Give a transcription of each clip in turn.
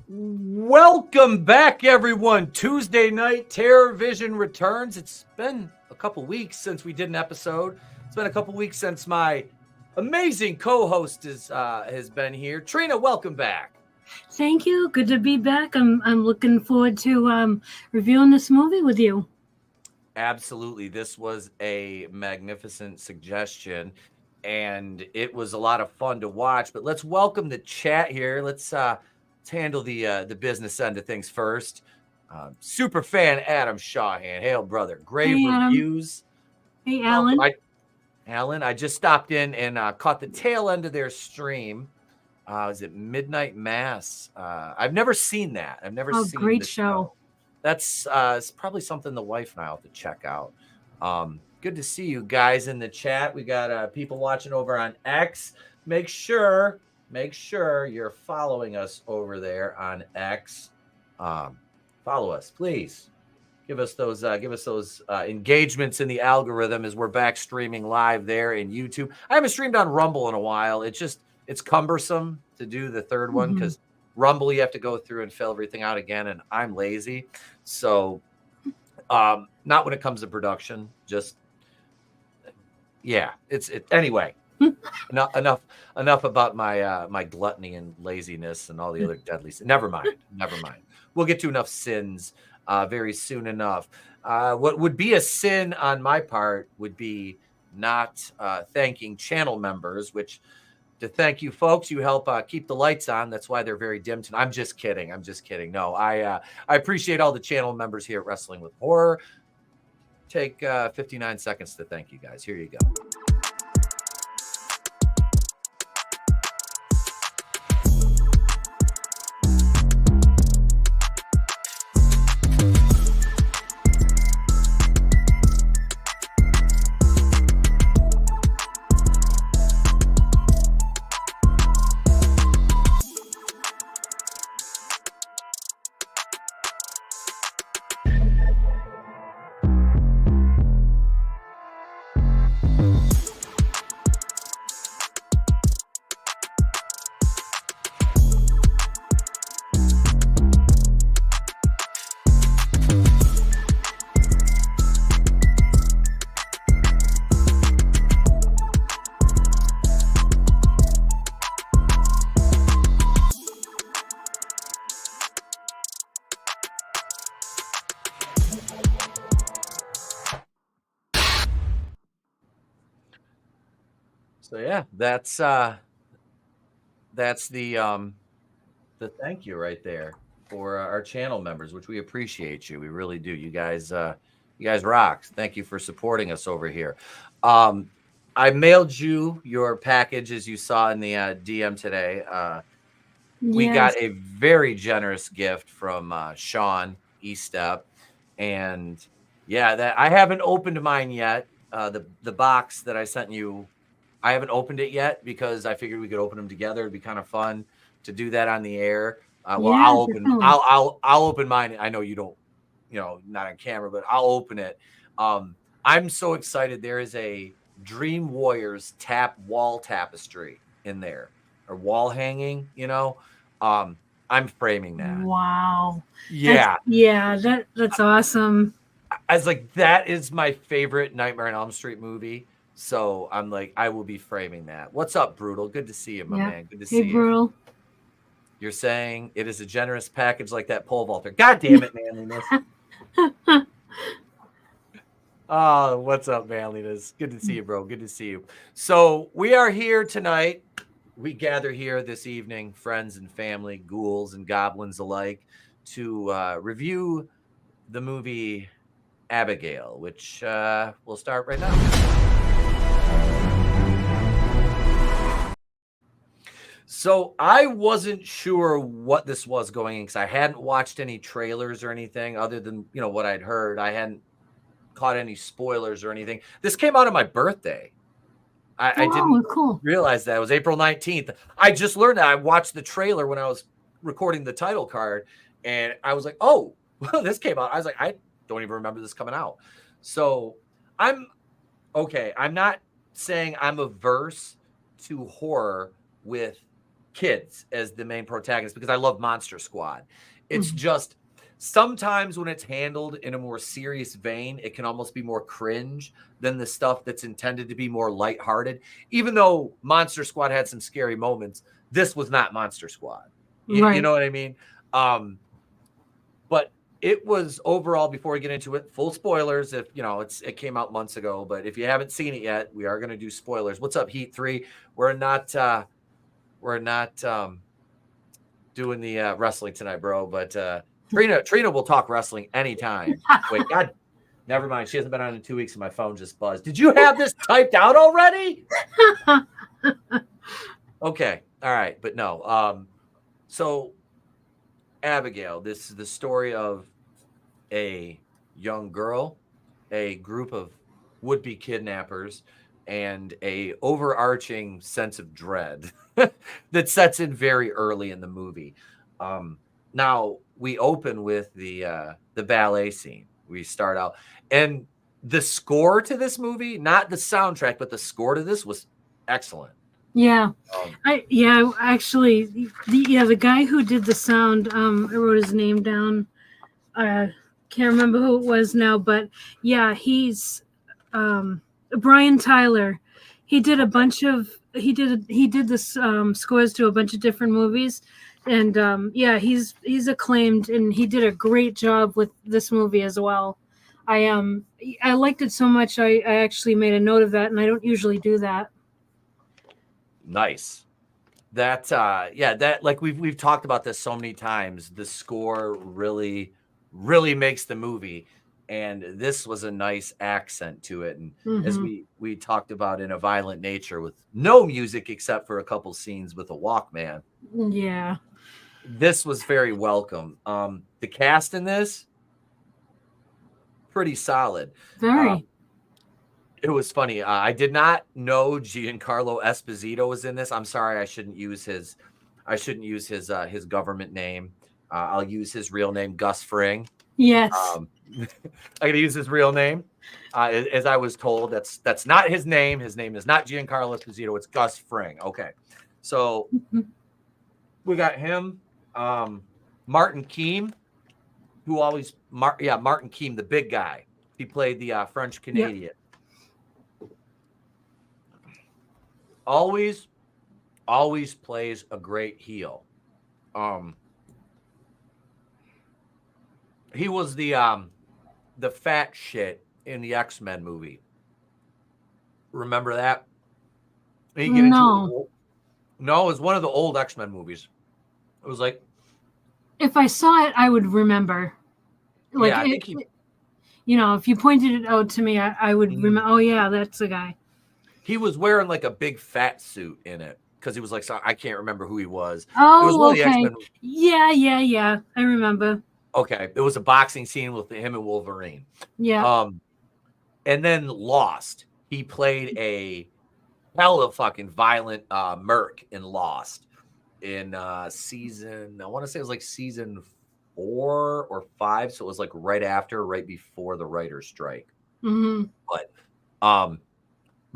Welcome back, everyone. Tuesday night, TerrorVision returns. It's been a couple weeks since we did an episode. It's been a couple weeks since my amazing co-host has been here. Trina, welcome back. Thank you. Good to be back. I'm looking forward to reviewing this movie with you. Absolutely. This was a magnificent suggestion, and it was a lot of fun to watch. But let's welcome the chat here. Let's handle the business end of things first. Super fan Adam Shawhan. Hail, brother. Grave reviews. Hey, Alan. Alan, I just stopped in and caught the tail end of their stream. Is it Midnight Mass? I've never seen that. I've never seen great show. That's it's probably something the wife and I have to check out. Good to see you guys in the chat. We got people watching over on X. Make sure you're following us over there on X. Follow us, please. Give us those engagements in the algorithm as we're back streaming live there in YouTube. I haven't streamed on Rumble in a while. It's cumbersome to do the third one because Rumble you have to go through and fill everything out again, and I'm lazy. So not when it comes to production. Just anyway. enough about my gluttony and laziness and all the other deadly sins. Never mind. We'll get to enough sins very soon enough. What would be a sin on my part would be not thanking channel members, which to thank you folks, you help keep the lights on. That's why they're very dim tonight. I'm just kidding. No, I appreciate all the channel members here at Wrestling with Horror. Take 59 seconds to thank you guys. Here you go. So yeah, that's the thank you right there for our channel members, which we appreciate you. We really do. You guys rock. Thank you for supporting us over here. I mailed you your package as you saw in the DM today. We got a very generous gift from Sean Etep, and yeah, that I haven't opened mine yet. The box that I sent you, I haven't opened it yet because I figured we could open them together. It'd be kind of fun to do that on the air. I'll open mine. I know you don't, not on camera, but I'll open it. I'm so excited. There is a Dream Warriors wall tapestry in there, or wall hanging. I'm framing that. Wow. Yeah. That's awesome. I was like, that is my favorite Nightmare on Elm Street movie. So I'm like, I will be framing that. What's up, Brutal? Good to see you, my man. Good to see you. Hey, Brutal. You're saying it is a generous package like that pole vaulter. God damn it, manliness. Oh, what's up, manliness? Good to see you, bro. Good to see you. So we are here tonight. We gather here this evening, friends and family, ghouls and goblins alike, to review the movie Abigail, which we'll start right now. So I wasn't sure what this was going in because I hadn't watched any trailers or anything other than, what I'd heard. I hadn't caught any spoilers or anything. This came out on my birthday. I didn't realize that. It was April 19th. I just learned that. I watched the trailer when I was recording the title card, and I was like, oh, well, this came out. I was like, I don't even remember this coming out. So I'm not saying I'm averse to horror with kids as the main protagonist because I love Monster Squad. It's just sometimes when it's handled in a more serious vein, it can almost be more cringe than the stuff that's intended to be more lighthearted. Even though Monster Squad had some scary moments, this was not Monster Squad. You know what I mean? But it was overall, before we get into it, full spoilers. If you know, it came out months ago, but if you haven't seen it yet, we are going to do spoilers. What's up, Heat 3? We're not doing the wrestling tonight, bro. But Trina will talk wrestling anytime. Wait, God, never mind. She hasn't been on in 2 weeks, and my phone just buzzed. Did you have this typed out already? Okay, all right, but no. So, Abigail, this is the story of a young girl, a group of would-be kidnappers, and a overarching sense of dread that sets in very early in the movie. Now we open with the ballet scene. We start out, and the score to this movie, not the soundtrack, but the score to this was excellent. Yeah, actually, the guy who did the sound, I wrote his name down. Can't remember who it was now, but yeah, he's Brian Tyler. He did a bunch of he did the scores to a bunch of different movies, and yeah, he's acclaimed, and he did a great job with this movie as well. I liked it so much, I actually made a note of that, and I don't usually do that. Nice. That that, like we've talked about this so many times. The score really makes the movie, and this was a nice accent to it. And as we talked about in A Violent Nature, with no music except for a couple scenes with a Walkman. Yeah. This was very welcome. The cast in this, pretty solid. Very. It was funny. I did not know Giancarlo Esposito was in this. I'm sorry, I shouldn't use his government name. I'll use his real name, Gus Fring. Yes. I'm gonna use his real name. As I was told, that's not his name. His name is not Giancarlo Esposito. It's Gus Fring. Okay, so we got him. Martin Keem, Martin Keem, the big guy. He played the French Canadian. Yep. Always plays a great heel. He was the fat shit in the X-Men movie. Remember that? No, it was one of the old X-Men movies. It was like, if I saw it, I would remember. Like, yeah, if you pointed it out to me, I would remember. Oh yeah, that's the guy. He was wearing like a big fat suit in it because he was like, I can't remember who he was. Oh, it was one okay. Of the X-Men. Yeah. I remember. Okay. It was a boxing scene with him and Wolverine. Yeah. And then Lost. He played a hella fucking violent merc in Lost in season, I want to say it was like season 4 or 5. So it was like right before the writer's strike. But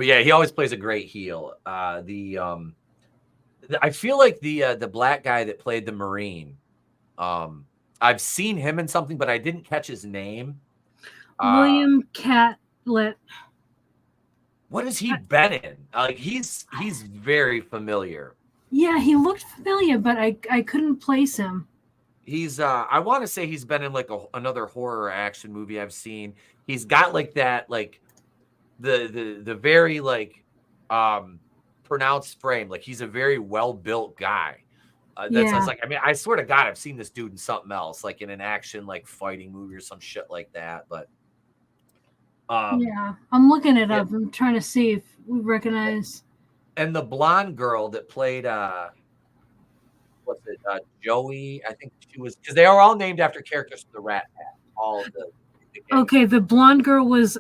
yeah, he always plays a great heel. I feel like the black guy that played the Marine, I've seen him in something, but I didn't catch his name. William Catlett. What has he been in? Like he's very familiar. Yeah, he looked familiar, but I couldn't place him. He's I want to say he's been in like another horror action movie I've seen. He's got like that the very like pronounced frame. Like he's a very well-built guy. That's like, I mean, I swear to God, I've seen this dude in something else, like in an action like fighting movie or some shit like that. But yeah, I'm looking it up. I'm trying to see if we recognize. And the blonde girl that played Joey, I think she was, because they are all named after characters from the Rat Pack. All of the okay, the blonde girl was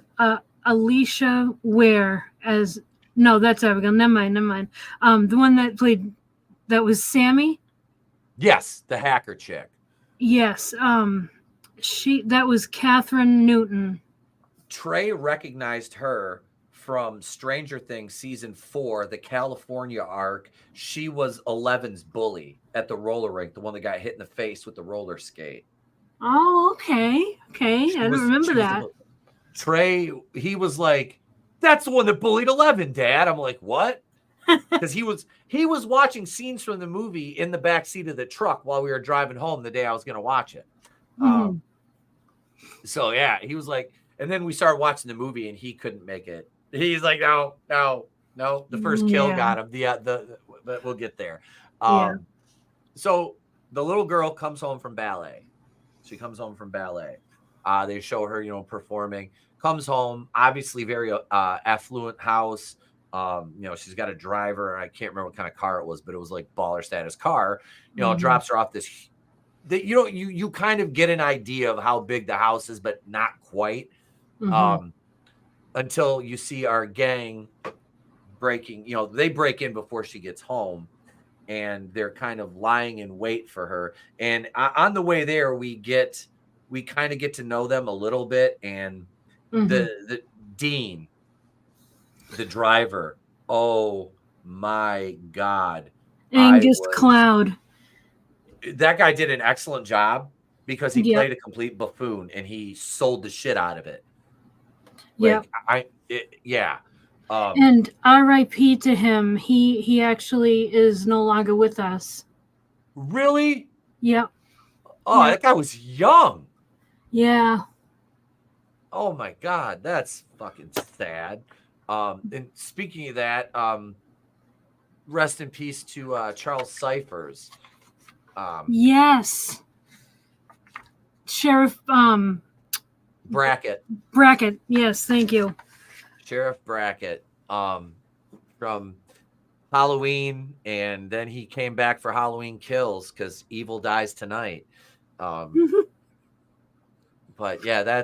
Alicia Ware no, that's Abigail. Never mind. The one that was Sammy. Yes, the hacker chick. Yes, that was Catherine Newton. Trey recognized her from Stranger Things season 4, the California arc. She was 11's bully at the roller rink, the one that got hit in the face with the roller skate. Oh, okay. I don't remember that. Trey, he was like, "That's the one that bullied 11, Dad." I'm like, "What?" Because he was watching scenes from the movie in the back seat of the truck while we were driving home the day I was going to watch it. So yeah, he was like, and then we started watching the movie and he couldn't make it. He's like, no. The first kill got him. But we'll get there. So the little girl comes home from ballet. She comes home from ballet. They show her, performing. Comes home, obviously very affluent house. She's got a driver. I can't remember what kind of car it was, but it was like baller status car. Drops her off this. You kind of get an idea of how big the house is, but not quite. Until you see our gang breaking. They break in before she gets home, and they're kind of lying in wait for her. And on the way there, we kind of get to know them a little bit, and the Dean, the driver. Oh my God. Angus Cloud. That guy did an excellent job because he played a complete buffoon and he sold the shit out of it. And R.I.P. to him. He actually is no longer with us. Really? Yep. Oh, that guy was young. Yeah. Oh my God, that's fucking sad. And speaking of that, rest in peace to Charles Cyphers. Yes. Sheriff Brackett. Yes, thank you. Sheriff Brackett from Halloween, and then he came back for Halloween Kills because Evil Dies Tonight. But yeah,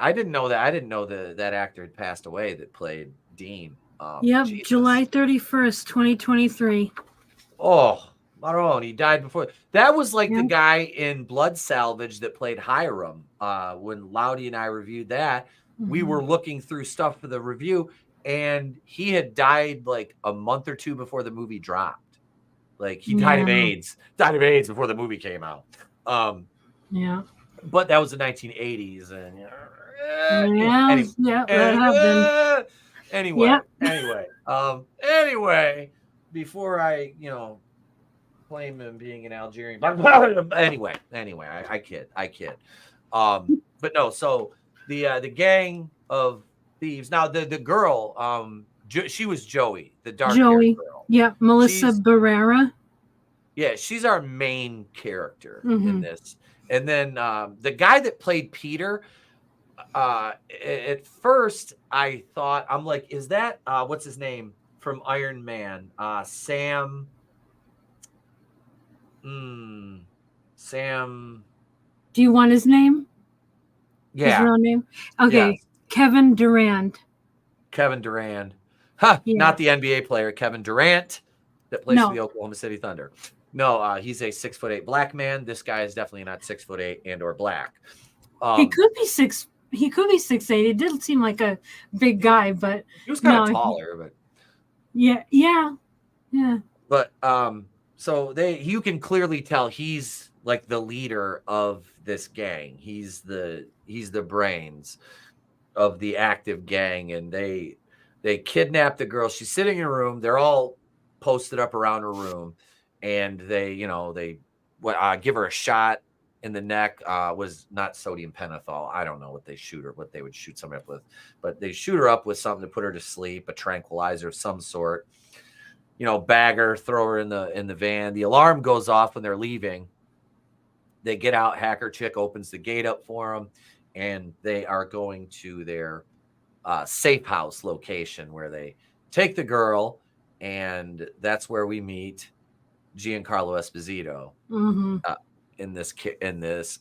I didn't know that. I didn't know that actor had passed away that played Dean. Jesus. July 31st, 2023. Oh, Maron, he died before. That was like the guy in Blood Salvage that played Hiram. When Loudy and I reviewed that, we were looking through stuff for the review, and he had died like a month or two before the movie dropped. Like he died of AIDS. Died of AIDS before the movie came out. But that was the 1980s, and that happened. Anyway, before I claim him being an Algerian, anyway, I kid. But no, so the gang of thieves. Now the girl, she was Joey, the dark girl. Yeah, Melissa Barrera. Yeah, she's our main character in this. And then the guy that played Peter, at first I thought, I'm like, is that what's his name from Iron Man? Sam. Sam. Do you want his name? Yeah. His real name? Okay. Yes. Kevin Durant. Not the NBA player, Kevin Durant, that plays for the Oklahoma City Thunder. No, he's a 6'8" black man. This guy is definitely not 6'8" and or black. He could be 6'8". He did seem like a big guy, but he was kind of taller. But yeah. But so you can clearly tell he's like the leader of this gang. He's the brains of the active gang, and they kidnap the girl. She's sitting in a room. They're all posted up around her room. And they give her a shot in the neck. Was not sodium pentothal. I don't know what they would shoot somebody up with, but they shoot her up with something to put her to sleep, a tranquilizer of some sort. Bag her, throw her in the van. The alarm goes off when they're leaving. They get out. Hacker chick opens the gate up for them, and they are going to their safe house location where they take the girl, and that's where we meet Giancarlo Esposito in this,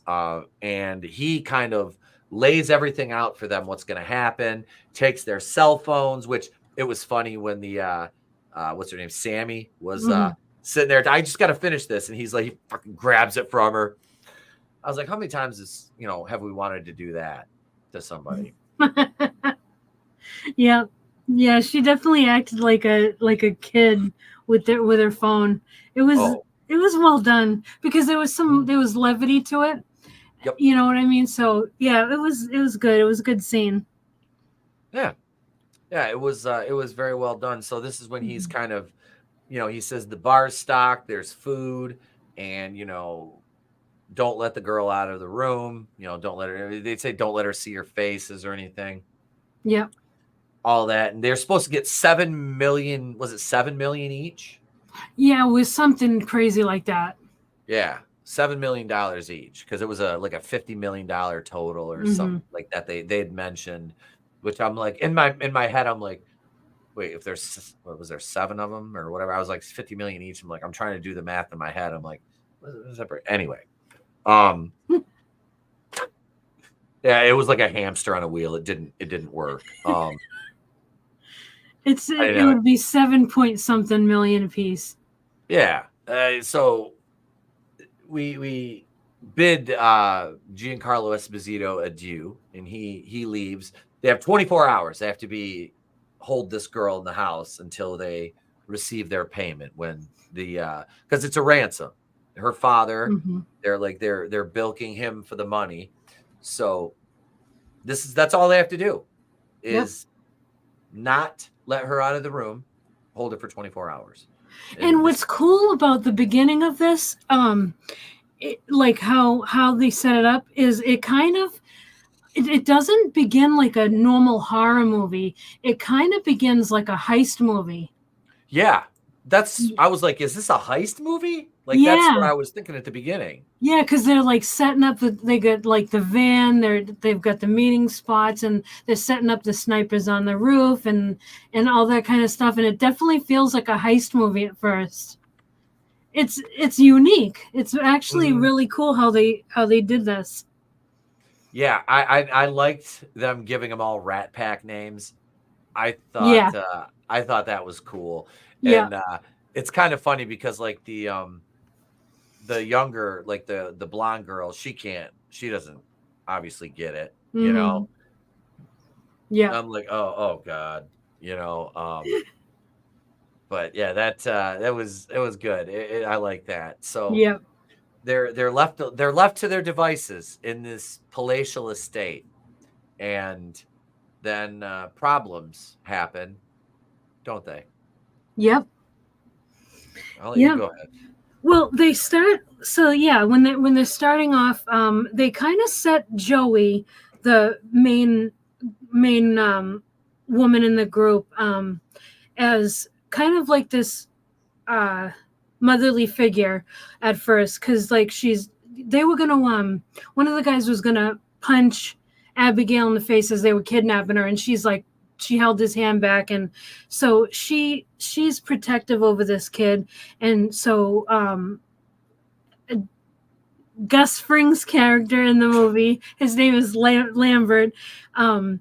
and he kind of lays everything out for them, what's going to happen, takes their cell phones, which it was funny when the what's her name, Sammy, was sitting there. I just got to finish this, and he's like, he fucking grabs it from her. I was like, how many times have we wanted to do that to somebody? Yeah, yeah, she definitely acted like a kid with her phone. It was Oh, it was well done because mhm. there was levity to it. Yep. You know what I mean? So yeah, it was good. It was a good scene. Yeah. Yeah, it was very well done. So this is when he's Mhm. kind of, he says the bar's stocked, there's food, and don't let the girl out of the room. Don't let her. They'd say don't let her see your faces or anything. Yep. All that, and they're supposed to get 7 million. Was it 7 million each? Yeah, it was something crazy like that. Yeah, $7 million each because it was a like a $50 million total or Hmm. something like that. They had mentioned, which I'm like in my head, I'm like, wait, if there's what was there 7 of them or whatever? I was like 50 million each. I'm like, I'm trying to do the math in my head. I'm like, what is that? Anyway, um, yeah, it was like a hamster on a wheel. It didn't work. I didn't It have it. would be 7 point something million apiece. Yeah. So we bid Giancarlo Esposito adieu, and he leaves. They have 24 hours. They have to hold this girl in the house until they receive their payment when because it's a ransom. Her father, Hmm. they're bilking him for the money. So that's all they have to do Yep. is not let her out of the room, hold her for 24 hours. And And this what's cool about the beginning of this, like how they set it up, is it kind of it doesn't begin like a normal horror movie. It kind of begins like a heist movie. Yeah, I was like, "Is this a heist movie?" Like, that's what Yeah. I was thinking at the beginning. Yeah, because they're like setting up they got like the van, they've got the meeting spots, and they're setting up the snipers on the roof and all that kind of stuff. And it definitely feels like a heist movie at first. It's unique. It's actually Mhm. really cool how they did this. Yeah, I liked them giving them all Rat Pack names. Yeah, I thought that was cool, yeah. and, it's kind of funny because, like, the younger like, the blonde girl, she doesn't obviously get it, you know? Mm-hmm. Yeah, I'm like, "Oh god," but yeah, that was it was good. I like that. So yeah, they're left to their devices in this palatial estate, and then problems happen, don't they? yep, I'll let you yep. go ahead. Well, they start so yeah, when they're starting off, they kind of set Joey, the main woman in the group, as kind of like this uh motherly figure at first, because like they were gonna one of the guys was gonna punch Abigail in the face as they were kidnapping her, and she held his hand back, and so she's protective over this kid. And so Gus Fring's character in the movie, his name is Lambert. Um,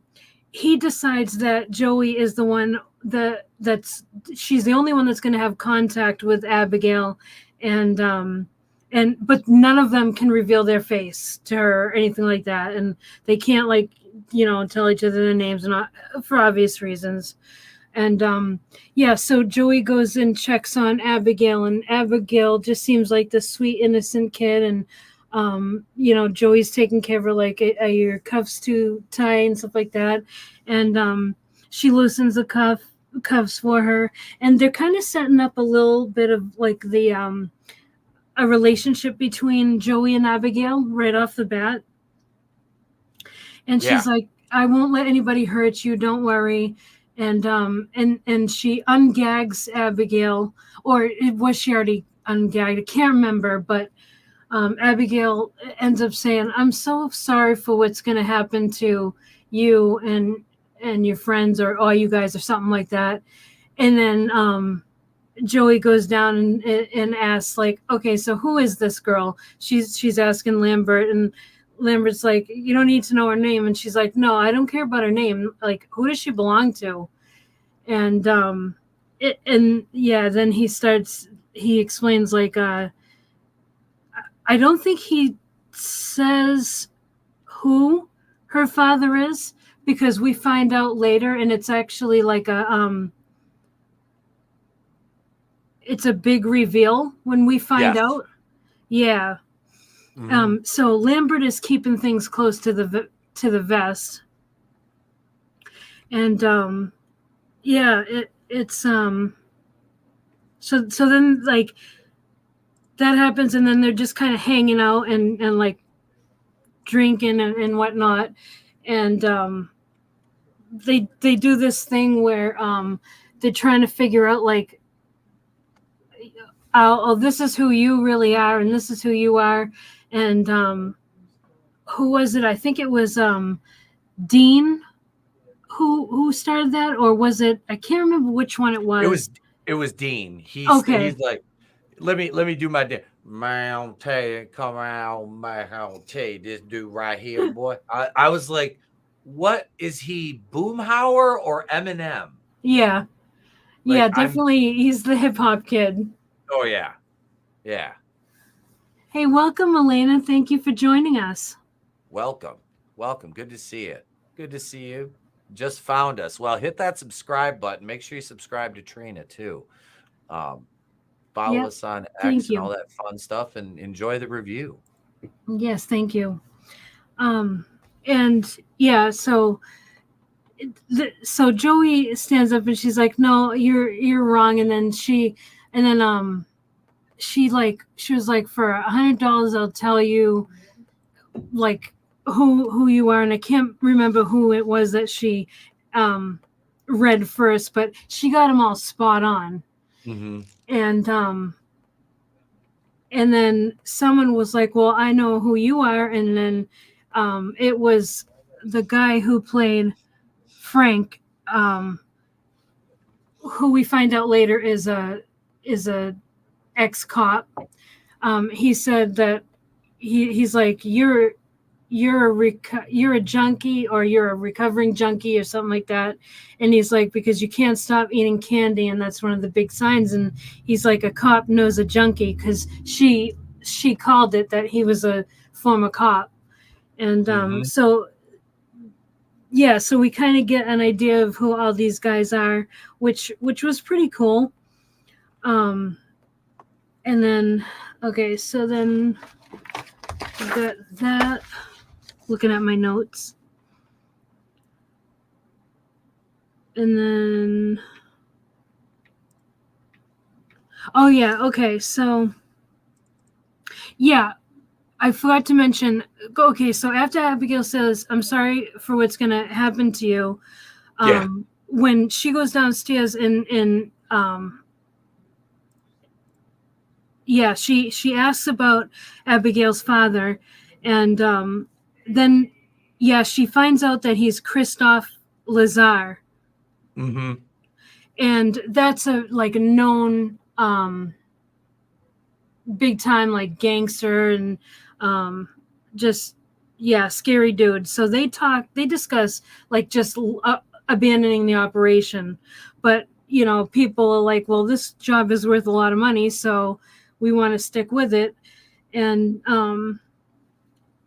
he decides that Joey is the one that's she's the only one that's going to have contact with Abigail, and but none of them can reveal their face to her or anything like that, and they can't like tell each other their names, and not for obvious reasons. And yeah, so Joey goes and checks on Abigail, and Abigail just seems like this sweet, innocent kid. And Joey's taking care of her, like, are your cuffs too tight and stuff like that. And she loosens the cuffs for her, and they're kind of setting up a little bit of like the a relationship between Joey and Abigail right off the bat. And Yeah. she's like, I won't let anybody hurt you, don't worry. And she ungags Abigail, or was she already ungagged? I can't remember. But Abigail ends up saying, I'm so sorry for what's going to happen to you and your friends, or all you guys, or something like that. And then Joey goes down and asks, like, okay, so who is this girl? She's asking Lambert, and Lambert's like, you don't need to know her name. And she's like, no, I don't care about her name. Like, who does she belong to? And and yeah, then he explains, like, I don't think he says who her father is, because we find out later, and it's actually like it's a big reveal when we find out. Yeah. So Lambert is keeping things close to the vest, and it's so then like that happens, and then they're just kind of hanging out and like drinking and whatnot, and they do this thing where they're trying to figure out like, oh, this is who you really are, and this is who you are, and who was it? I think it was Dean who started that, or was it? I can't remember which one it was. It was Dean. He's like, let me do my man, come out, man, this dude right here, boy. I was like, what is he, Boomhauer or Eminem? Yeah. Like, yeah, definitely. He's the hip hop kid. Oh yeah. Yeah. Hey, welcome, Elena. Thank you for joining us. Welcome. Good to see you. Good to see you. Just found us. Well, hit that subscribe button. Make sure you subscribe to Trina too. Follow us on X and all that fun stuff, and enjoy the review. Yes, thank you. And yeah, so Joey stands up and she's like, "No, you're wrong." And then she was like, "For $100, I'll tell you like who you are." And I can't remember who it was that she read first, but she got them all spot on. And then someone was like, "Well, I know who you are." And then it was the guy who played Frank, who we find out later is a ex-cop. He said that he's like, you're a junkie, or you're a recovering junkie or something like that. And he's like, because you can't stop eating candy, and that's one of the big signs. And he's like, a cop knows a junkie, because she called it that he was a former cop. And so we kind of get an idea of who all these guys are, which was pretty cool. And then so then I've got that. Looking at my notes. And then so I forgot to mention, so after Abigail says, "I'm sorry for what's going to happen to you," when she goes downstairs and she asks about Abigail's father, and then she finds out that he's Christophe Lazar. And that's a known big time like gangster and scary dude. So they discuss like just abandoning the operation, but people are like, well, this job is worth a lot of money, so we want to stick with it. And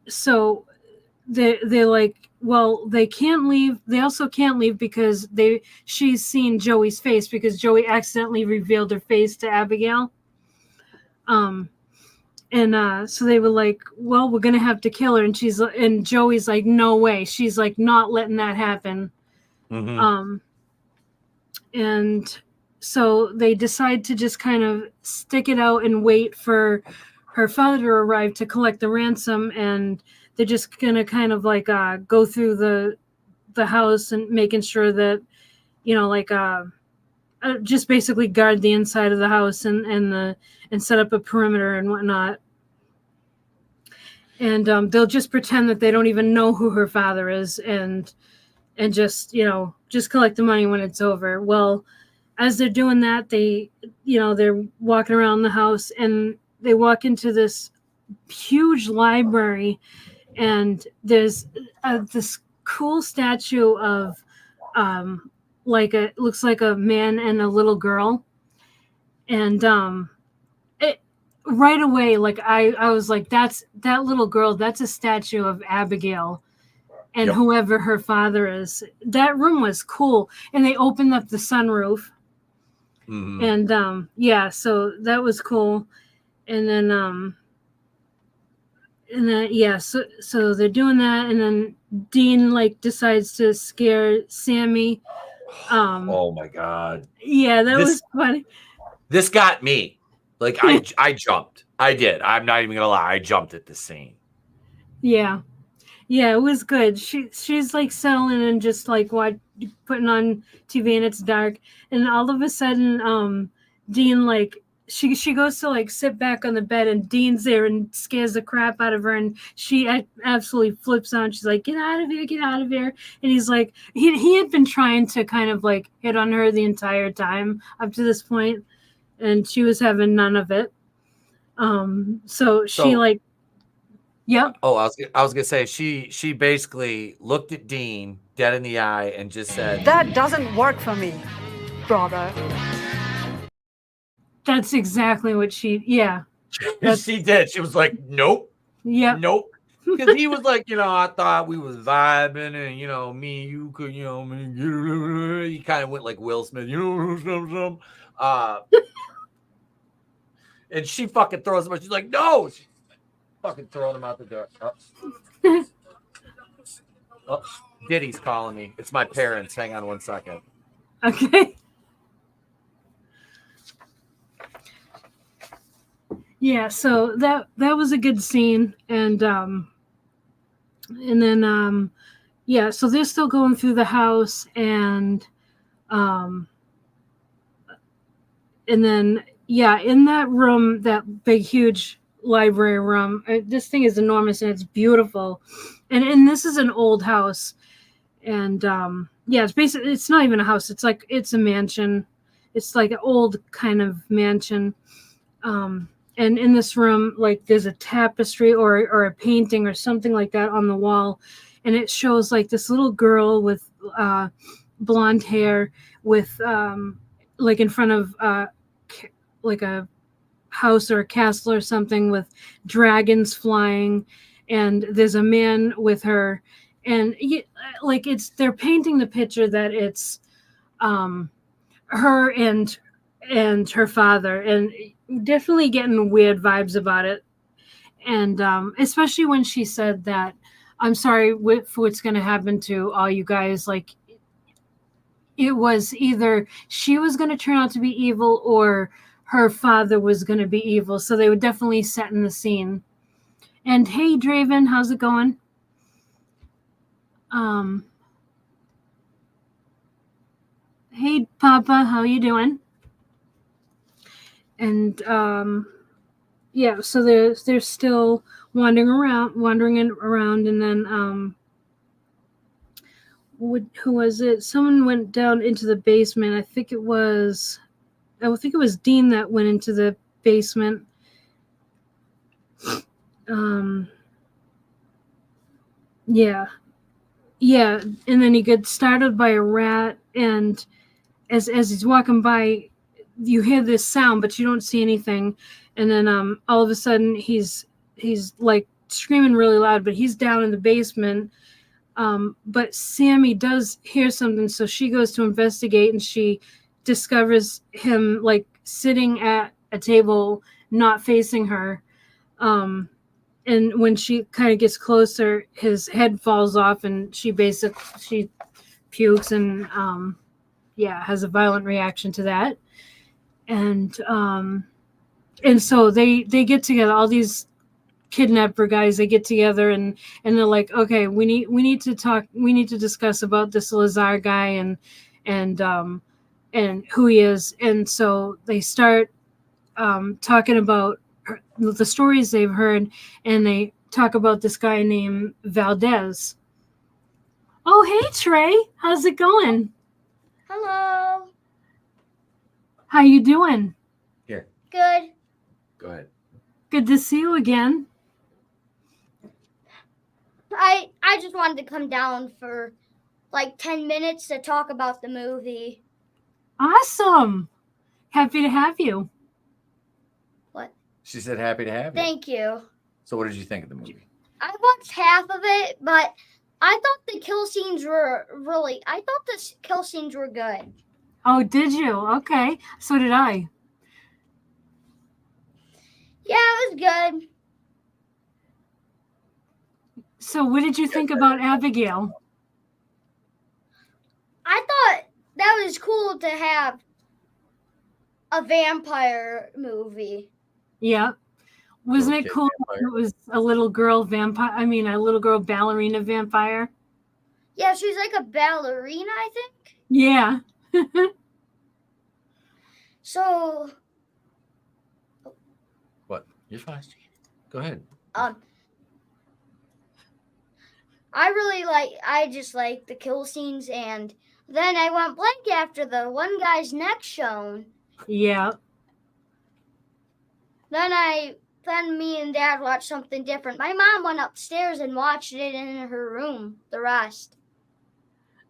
so they're like, well, they can't leave. They also can't leave because she's seen Joey's face, because Joey accidentally revealed her face to Abigail. So they were like, well, we're gonna have to kill her. And Joey's like, no way. She's like, not letting that happen. And so they decide to just kind of stick it out and wait for her father to arrive to collect the ransom. And they're just gonna kind of like go through the house and making sure that just basically guard the inside of the house and set up a perimeter and whatnot. And they'll just pretend that they don't even know who her father is, and just collect the money when it's over. Well, as they're doing that, they're walking around the house, and they walk into this huge library, and there's this cool statue of looks like a man and a little girl. And it right away, like I was like, that little girl, that's a statue of Abigail. and whoever her father is. That room was cool, and they opened up the sunroof, and so that was cool. And then so they're doing that, and then Dean like decides to scare Sammy. Oh my God! Yeah, that was funny. This got me. Like I jumped. I did. I'm not even gonna lie. I jumped at this scene. Yeah, it was good. She's like settling and just like putting on TV, and it's dark, and all of a sudden, Dean like she goes to like sit back on the bed, and Dean's there and scares the crap out of her, and she absolutely flips out. She's like, "Get out of here! Get out of here!" And he's like, he had been trying to kind of like hit on her the entire time up to this point, and she was having none of it. So she like. Yep. Oh, I was gonna say she basically looked at Dean dead in the eye and just said, "That doesn't work for me, brother." That's exactly what she. Yeah. She did. She was like, "Nope." Yeah. Nope. Because he was like, I thought we was vibing, and me and you could, he kind of went like Will Smith, and she fucking throws him out. She's like, "No." She's fucking throwing him out the door. Oh, Diddy's calling me. It's my parents. Hang on 1 second. Okay. Yeah, so that was a good scene, and then so they're still going through the house, and then in that room, that big huge library room, this thing is enormous and it's beautiful, and this is an old house, and it's not even a house, it's a mansion. It's like an old kind of mansion, and in this room, like, there's a tapestry or a painting or something like that on the wall, and it shows like this little girl with blonde hair with like in front of like a house or a castle or something with dragons flying, and there's a man with her, and like they're painting the picture that it's her and her father, and definitely getting weird vibes about it. And especially when she said that, "I'm sorry for what's going to happen to all you guys." Like, it was either she was going to turn out to be evil or her father was going to be evil. So they were definitely setting the scene. And hey, Draven, how's it going? Hey, Papa, how you doing? And so they're still wandering around, and then who was it? Someone went down into the basement. I think it was Dean that went into the basement. And then he gets startled by a rat, and as he's walking by, you hear this sound, but you don't see anything. And then all of a sudden he's like screaming really loud, but he's down in the basement. But Sammy does hear something, so she goes to investigate, and she discovers him like sitting at a table, not facing her. And when she kind of gets closer, his head falls off, and she pukes and has a violent reaction to that. And so they get together, all these kidnapper guys, they get together, and they're like, "Okay, we need to talk, we need to discuss about this Lazar guy and who he is." And so they start talking about the stories they've heard, and they talk about this guy named Valdez. Oh, hey, Trey, how's it going? Hello. How you doing? Here. Good. Go ahead. Good to see you again. I just wanted to come down for like 10 minutes to talk about the movie. Awesome. Happy to have you. What? She said happy to have you. Thank you. So what did you think of the movie? I watched half of it, but I thought the kill scenes were good. Oh, did you? Okay. So did I. Yeah, it was good. So what did you think about Abigail? I thought that was cool to have a vampire movie. Yeah. Wasn't Little it kid cool? vampire. It was a little girl vampire. I mean, a little girl ballerina vampire. Yeah, she's like a ballerina, I think. Yeah. So, What? You're fine. Go ahead. I just like the kill scenes, and then I went blank after the one guy's neck shown. Yeah. Then me and Dad watched something different. My mom went upstairs and watched it in her room, the rest.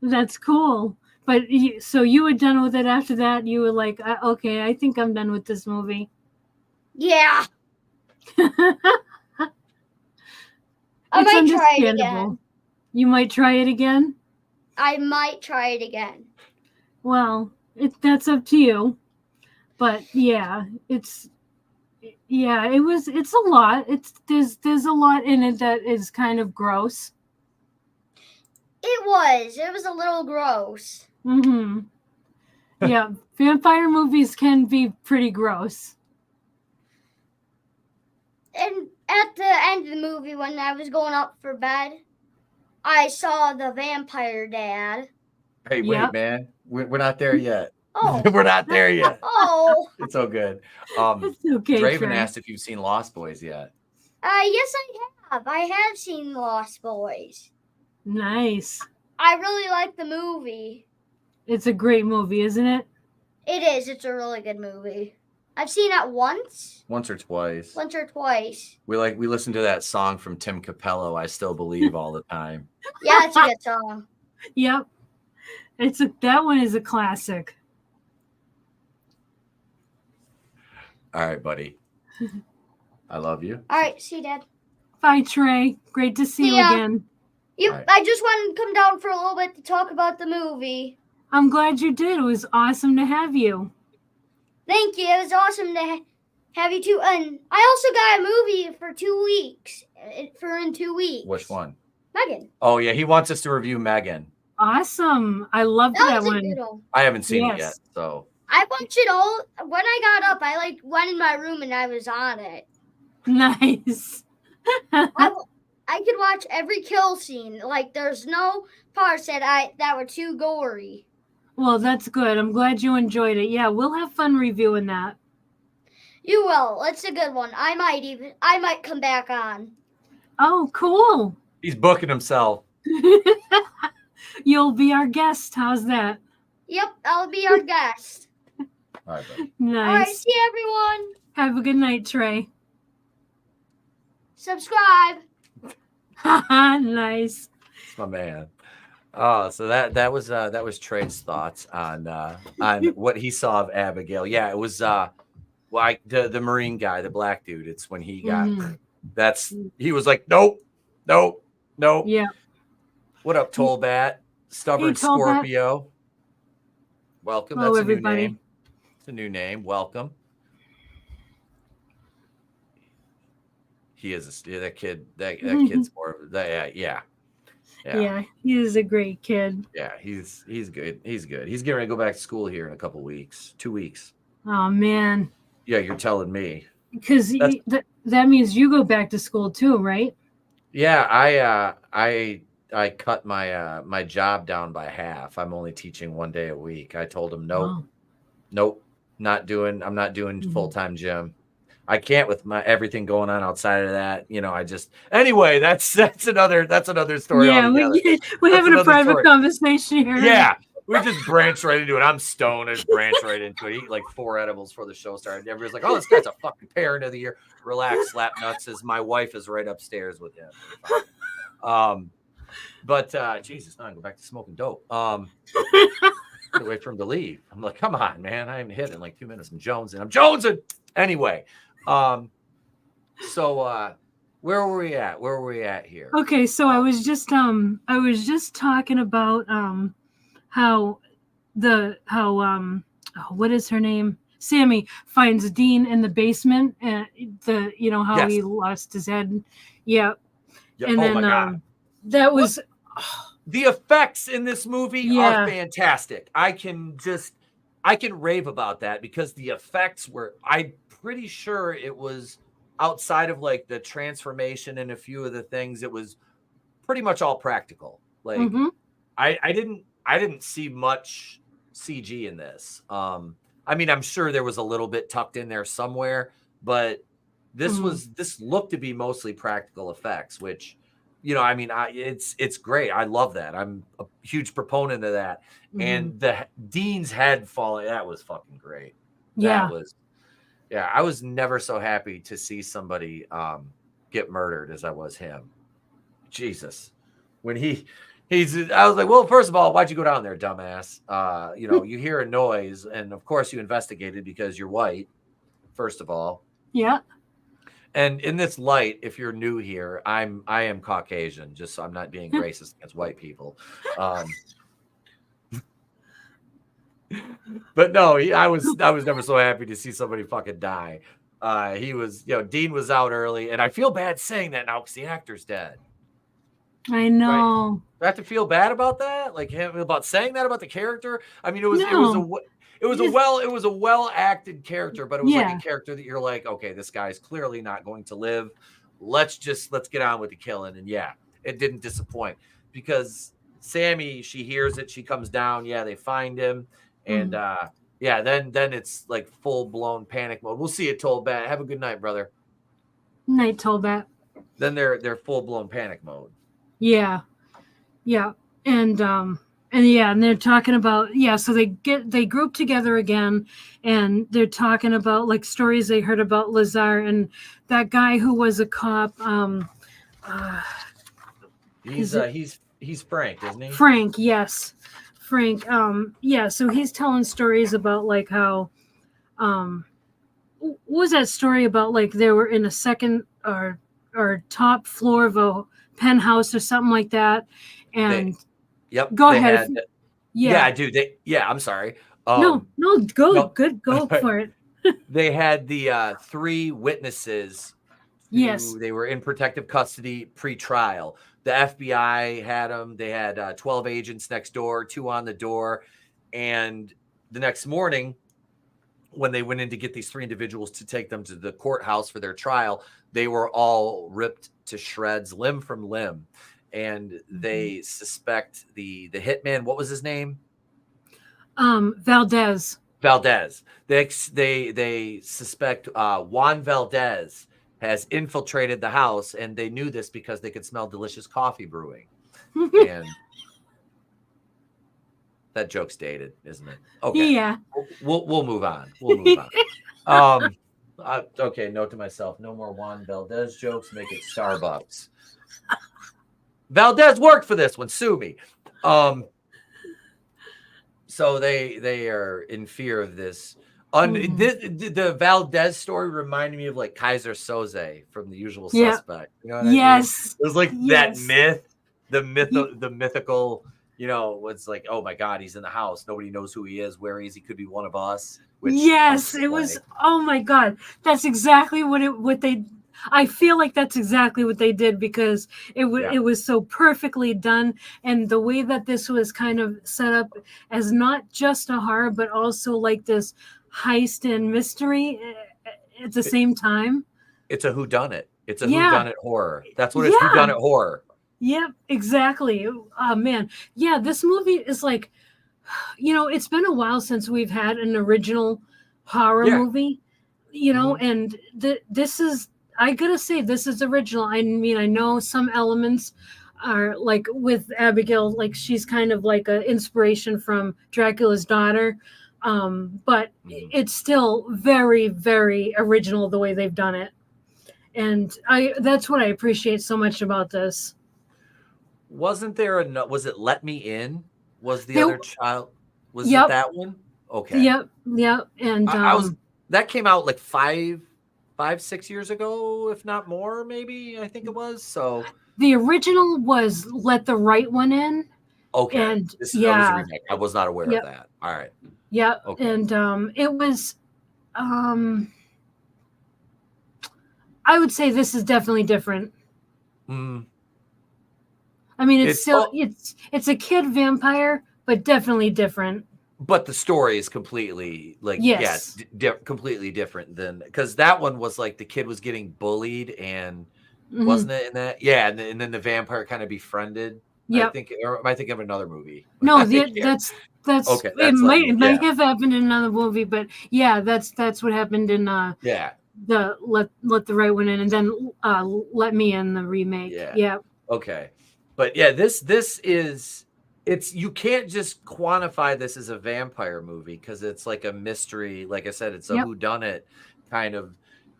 That's cool. But so you were done with it after that? You were like, okay, I think I'm done with this movie. Yeah. I It's might try it understandable. again. You might try it again? I might try it again. Well, that's up to you. But yeah, it's a lot. There's a lot in it that is kind of gross. It was a little gross. Mm-hmm. Yeah, vampire movies can be pretty gross. And at the end of the movie, when I was going up for bed, I saw the vampire dad. Hey, wait, Yep. man. We're not there yet. Oh. We're not there yet. Oh. It's all good. It's okay, Draven Trey. asked if you've seen Lost Boys yet. Yes, I have. I have seen Lost Boys. Nice. I really like the movie. It's a great movie, isn't it? It is. It's a really good movie. I've seen it once Once or twice. or twice. We listen to that song from Tim Capello, I Still Believe, all the time. Yeah, it's a good song. Yep. That one is a classic. All right, buddy. I love you. All right, see you, Dad. Bye, Trey. Great to see you ya. again. Right. I just wanted to come down for a little bit to talk about the movie. I'm glad you did. It was awesome to have you. Thank you. It was awesome to have you too. And I also got a movie for 2 weeks. In 2 weeks. Which one? Megan. Oh, yeah. He wants us to review Megan. Awesome. I love that was a one. good one. I haven't seen it Yes. yet, so. I watched it all. When I got up, I went in my room and I was on it. Nice. I could watch every kill scene. Like, there's no parts that were too gory. Well, that's good. I'm glad you enjoyed it. Yeah, we'll have fun reviewing that. You will. It's a good one. I might come back on. Oh, cool. He's booking himself. You'll be our guest. How's that? Yep, I'll be our guest. All right, buddy. Nice. All right, see everyone. Have a good night, Trey. Subscribe. Nice. It's my man. Oh, so that was Trey's thoughts on what he saw of Abigail. Yeah, it was like the Marine guy, the black dude. It's when he got he was like, nope. Yeah. What up, Tollbat? Stubborn Hey, Tollbat. Scorpio. Welcome. Hello, That's a everybody. new name. It's a new name. Welcome. He is that kid. That kid's more of that. Yeah. Yeah, he is a great kid. Yeah, he's good. He's good. He's getting ready to go back to school here in a couple weeks. 2 weeks. Oh man. Yeah, you're telling me. Because that means you go back to school too, right? Yeah, I cut my job down by half. I'm only teaching 1 day a week. I told him nope, I'm not doing full-time gym. I can't with everything going on outside of that. Anyway, that's another story. Yeah, we're having a private conversation here. Yeah, we just branched right into it. I'm stoned. I just branched right into it. Eat like 4 edibles before the show started. Everybody's like, "Oh, this guy's a fucking parent of the year." Relax, slap nuts. My wife is right upstairs with him. But Jesus, now I go back to smoking dope. Wait for him to leave. I'm like, come on, man. I haven't hit in like 2 minutes. I'm jonesing. Anyway, so Where were we at? Where were we at here? Okay, so I was just talking about how what is her name? Sammy finds Dean in the basement, and how Yes. he lost his head. Yeah. And oh then my God. that was The effects in this movie Yeah. are fantastic. I can rave about that because the effects were, I'm pretty sure it was outside of like the transformation and a few of the things, it was pretty much all practical. Like Mhm. I didn't see much CG in this. I mean, I'm sure there was a little bit tucked in there somewhere, but this looked to be mostly practical effects, which, I mean, it's great. I love that. I'm a huge proponent of that. And the Dean's head falling, that was fucking great. Yeah. I was never so happy to see somebody get murdered as I was him. Jesus. When I was like, well, first of all, why'd you go down there, dumbass? You hear a noise, and of course you investigated because you're white, first of all. Yeah. And in this light, if you're new here, I am Caucasian, just so I'm not being racist against white people. But no, I was never so happy to see somebody fucking die. He was, Dean was out early, and I feel bad saying that now because the actor's dead. I know. Right? Do I have to feel bad about that? Like about saying that about the character? I mean, it was a well acted character, but it was like a character that you're like, okay, this guy's clearly not going to live. Let's get on with the killing. And yeah, it didn't disappoint because Sammy, she hears it, she comes down. Yeah, they find him, and then it's like full blown panic mode. We'll see you, Tolbat. Have a good night, brother. Night, Tolbat. Then they're full blown panic mode. Yeah. And they're talking about, so they group together again, and they're talking about like stories they heard about Lazar and that guy who was a cop. He's Frank, isn't he? Frank, yes. Frank. So he's telling stories about like how what was that story about like they were in a second or top floor of a penthouse or something like that, and go ahead. I do. I'm sorry. Go for it. They had the 3 witnesses. Yes, they were in protective custody pre-trial. The FBI had them. They had 12 agents next door, 2 on the door, and the next morning, when they went in to get these 3 individuals to take them to the courthouse for their trial, they were all ripped to shreds, limb from limb. And they suspect the hitman. What was his name? Valdez. They suspect Juan Valdez has infiltrated the house, and they knew this because they could smell delicious coffee brewing. And that joke's dated, isn't it? Okay. Yeah. We'll move on. Okay, note to myself, no more Juan Valdez jokes, make it Starbucks. Valdez worked for this one, sue me. So they are in fear of this. The Valdez story reminded me of like Kaiser Soze from The Usual Suspect. You know what I mean? It was like that myth, the mythical, it's like, oh my God, he's in the house. Nobody knows who he is, where he is. He could be one of us. It was. Oh my God, that's exactly what they. I feel like that's exactly what they did because it was so perfectly done, and the way that this was kind of set up as not just a horror, but also like this heist and mystery at the same time. It's a whodunit. It's a whodunit horror. That's what it's whodunit horror. Yep, exactly. Oh man, yeah. This movie is like, it's been a while since we've had an original horror movie. And this is. I gotta say, this is original. I mean, I know some elements are like with Abigail, like she's kind of like an inspiration from Dracula's daughter, but it's still very, very original the way they've done it, and that's what I appreciate so much about this. Wasn't there was it Let Me In? Was the other child? Was it that one? Okay. Yep. And that came out like 5 5-6 years ago, if not more, maybe, I think it was. So the original was Let the Right One In. okay, And this is that was a remake. I was not aware Yep. of that. All right. Yeah. Okay. And it was I would say this is definitely different. Mm. I mean, it's a kid vampire, but definitely different. But the story is completely like Yes. completely different than, because that one was like the kid was getting bullied and Mhm. wasn't it in that? Yeah, and then the vampire kind of befriended. Yep. I think, or am I thinking of another movie? No, Yeah. that's Okay, it that's might like, yeah. have happened in another movie, but yeah, that's what happened in Yeah. the Let the Right One In, and then Let Me In, the remake. Yeah. Okay. But yeah, this is, it's, you can't just quantify this as a vampire movie because it's like a mystery. Like I said, it's a whodunit kind of,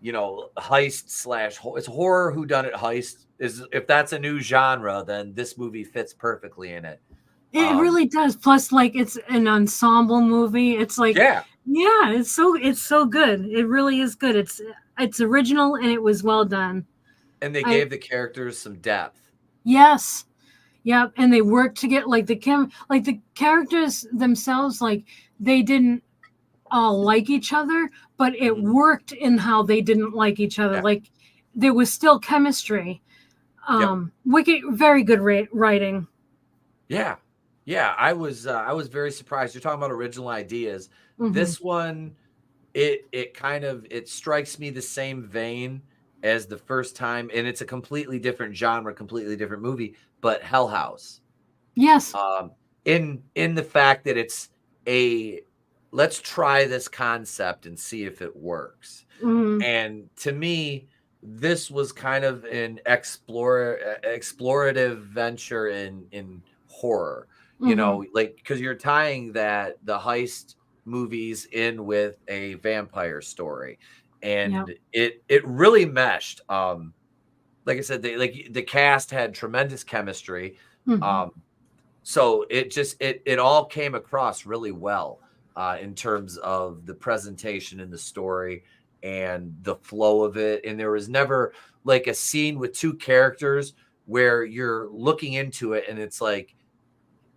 heist slash, it's horror whodunit heist. Is, if that's a new genre, then this movie fits perfectly in it. It really does. Plus, like, it's an ensemble movie. It's like, yeah, it's so good. It really is good. It's original and it was well done. And they gave the characters some depth. Yes. Yep. And they worked to get like the characters themselves, like they didn't all like each other, but it worked in how they didn't like each other. Yeah. Like there was still chemistry. Wicked, very good writing. Yeah. Yeah. I was very surprised. You're talking about original ideas. Mm-hmm. This one, it kind of, it strikes me the same vein as the first time, and it's a completely different genre, completely different movie, but Hell House. Yes. In the fact that it's let's try this concept and see if it works. Mm-hmm. And to me, this was kind of an explorative venture in horror, like, because you're tying the heist movies in with a vampire story, and it really meshed. Like I said, the cast had tremendous chemistry. Mm-hmm. So it all came across really well in terms of the presentation and the story and the flow of it. And there was never like a scene with two characters where you're looking into it and it's like,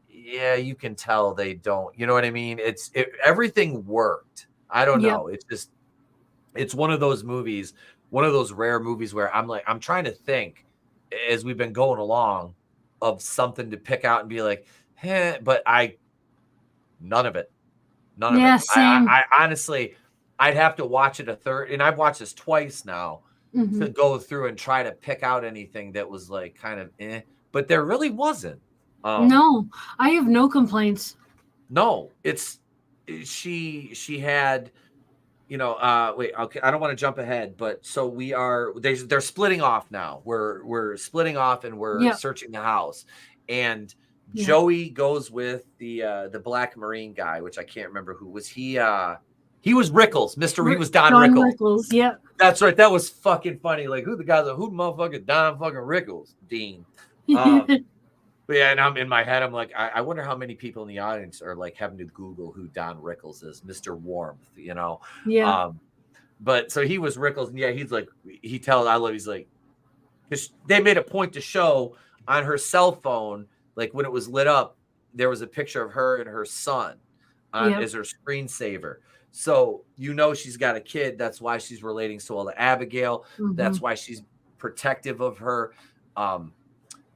yeah, you can tell they don't, you know what I mean? Everything worked. I don't know. It's one of those movies, one of those rare movies where I'm trying to think as we've been going along of something to pick out and be like, but none of it. Same. I honestly, I'd have to watch it a third, and I've watched this twice now to go through and try to pick out anything that was like kind of but there really wasn't. No, I have no complaints. No, she had, wait, okay, I don't want to jump ahead, but so they're splitting off now. We're splitting off and we're searching the house, and Joey goes with the Black Marine guy, which I can't remember who was he. He was Rickles, He was Don Rickles. Yeah, that's right. That was fucking funny. Like, who the motherfucking Don fucking Rickles, Dean. But yeah, and I'm in my head, I'm like, I wonder how many people in the audience are like having to Google who Don Rickles is, Mr. Warmth, Yeah. But so he was Rickles, and he's like, he's like, because they made a point to show on her cell phone, like when it was lit up, there was a picture of her and her son as her screensaver. So she's got a kid. That's why she's relating so well to Abigail. Mm-hmm. That's why she's protective of her.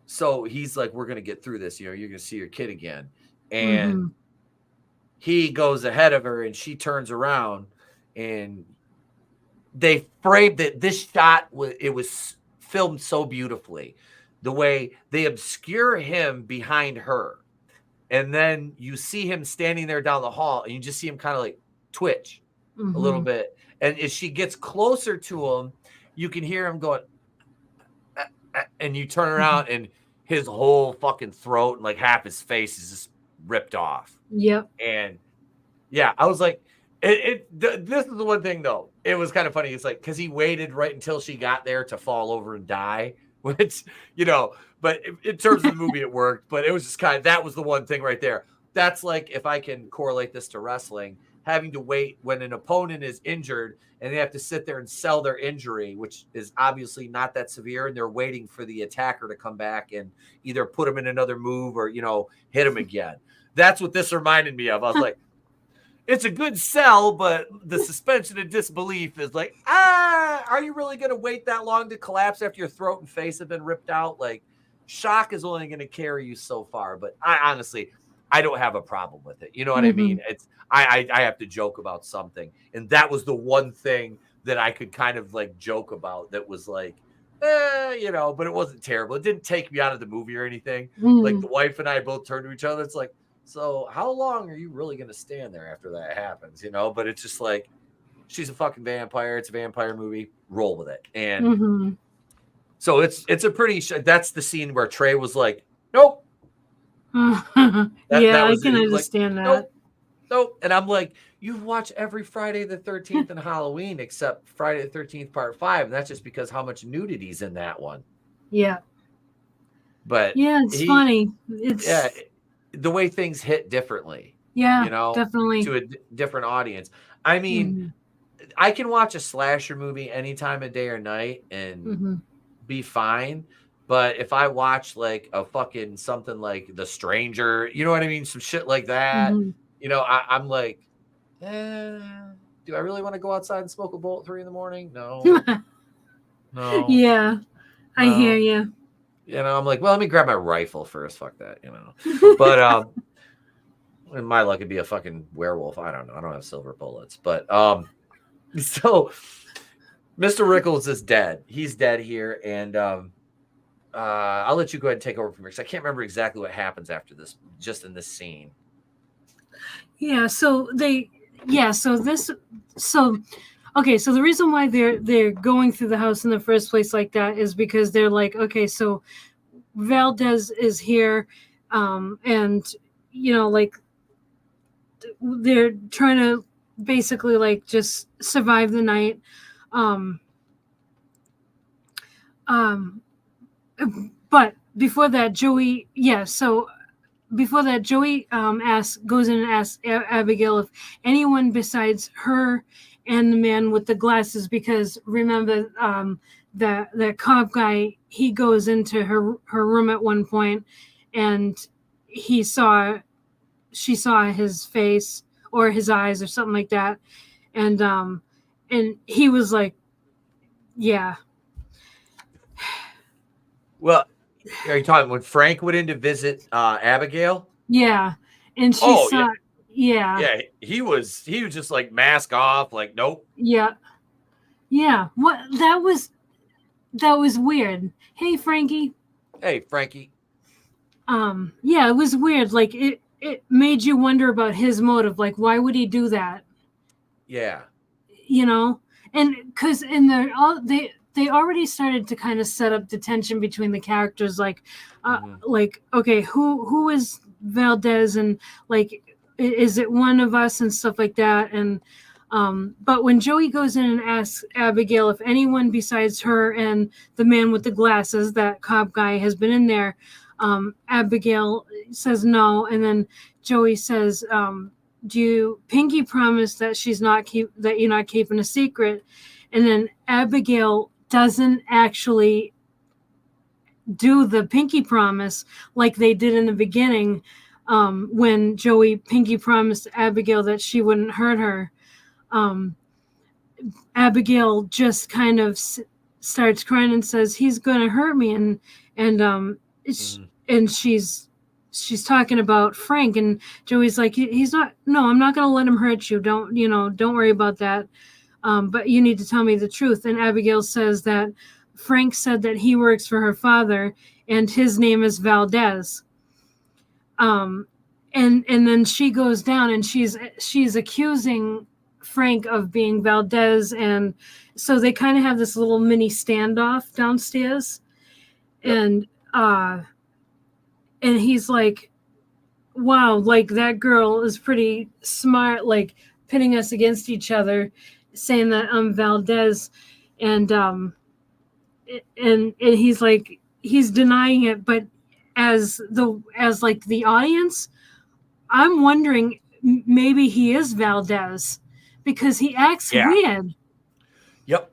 So he's like, we're going to get through this. You're going to see your kid again. And he goes ahead of her and she turns around, and they framed it. This shot, it was filmed so beautifully. The way they obscure him behind her. And then you see him standing there down the hall, and you just see him kind of like twitch a little bit. And as she gets closer to him, you can hear him going, and you turn around and his whole fucking throat and like half his face is just ripped off. Yep. And I was like, this is the one thing though. It was kind of funny. It's like, cause he waited right until she got there to fall over and die, which, but in terms of the movie, it worked, but it was just that was the one thing right there. That's like, if I can correlate this to wrestling, having to wait when an opponent is injured and they have to sit there and sell their injury, which is obviously not that severe, and they're waiting for the attacker to come back and either put him in another move or, hit him again. That's what this reminded me of. I was like, it's a good sell, but the suspension of disbelief is like, are you really going to wait that long to collapse after your throat and face have been ripped out? Like, shock is only going to carry you so far. But I don't have a problem with it. You know what I mean? It's I have to joke about something. And that was the one thing that I could kind of like joke about that was like, but it wasn't terrible. It didn't take me out of the movie or anything. Like the wife and I both turned to each other. It's like, so how long are you really going to stand there after that happens? But it's just like, she's a fucking vampire. It's a vampire movie. Roll with it. And so it's a pretty, that's the scene where Trey was like, nope. I can understand that. Nope. And I'm like, you've watched every Friday the 13th and Halloween except Friday the 13th part 5. And that's just because how much nudity's in that one. Yeah. But it's funny. The way things hit differently. Yeah, definitely. To a different audience. I mean, I can watch a slasher movie any time of day or night and be fine. But if I watch like a fucking something like The Stranger, you know what I mean? Some shit like that. I'm like, do I really want to go outside and smoke a bowl at 3 a.m? No. No. Yeah, I hear you. I'm like, well, let me grab my rifle first. Fuck that, But in my luck, it'd be a fucking werewolf. I don't know. I don't have silver bullets. But so Mr. Rickles is dead. He's dead here, and I'll let you go ahead and take over from here because I can't remember exactly what happens after this, just in this scene. Yeah. So the reason why they're going through the house in the first place like that is because they're like, okay, so Valdez is here, and like they're trying to basically like just survive the night. But before that, Joey goes in and asks Abigail if anyone besides her and the man with the glasses, because remember the cop guy, he goes into her room at one point and she saw his face or his eyes or something like that, and he was like, yeah. Well, are you talking when Frank went in to visit Abigail? Yeah, and she saw. Yeah, he was just like mask off, like nope. Yeah. What that was weird. Hey, Frankie. Hey, Frankie. Yeah, it was weird. Like it made you wonder about his motive. Like, why would he do that? Yeah. And because they already started to kind of set up the tension between the characters. Like, like, okay, who is Valdez, and like, is it one of us and stuff like that. And but when Joey goes in and asks Abigail if anyone besides her and the man with the glasses, that cop guy, has been in there, Abigail says no, and then Joey says, do you pinky promise that that you're not keeping a secret? And then Abigail doesn't actually do the pinky promise like they did in the beginning, when Joey pinky promised Abigail that she wouldn't hurt her. Abigail just kind of starts crying and says, he's going to hurt me. And she's talking about Frank, and Joey's like, he's not, no, I'm not going to let him hurt you. Don't worry about that. But you need to tell me the truth. And Abigail says that Frank said that he works for her father and his name is Valdez. And then she goes down and she's accusing Frank of being Valdez. And so they kind of have this little mini standoff downstairs. Yep. And he's like, wow, like that girl is pretty smart, like pitting us against each other, saying that I'm Valdez. And he's like, he's denying it. But as the audience, I'm wondering, maybe he is Valdez because he acts weird. Yep.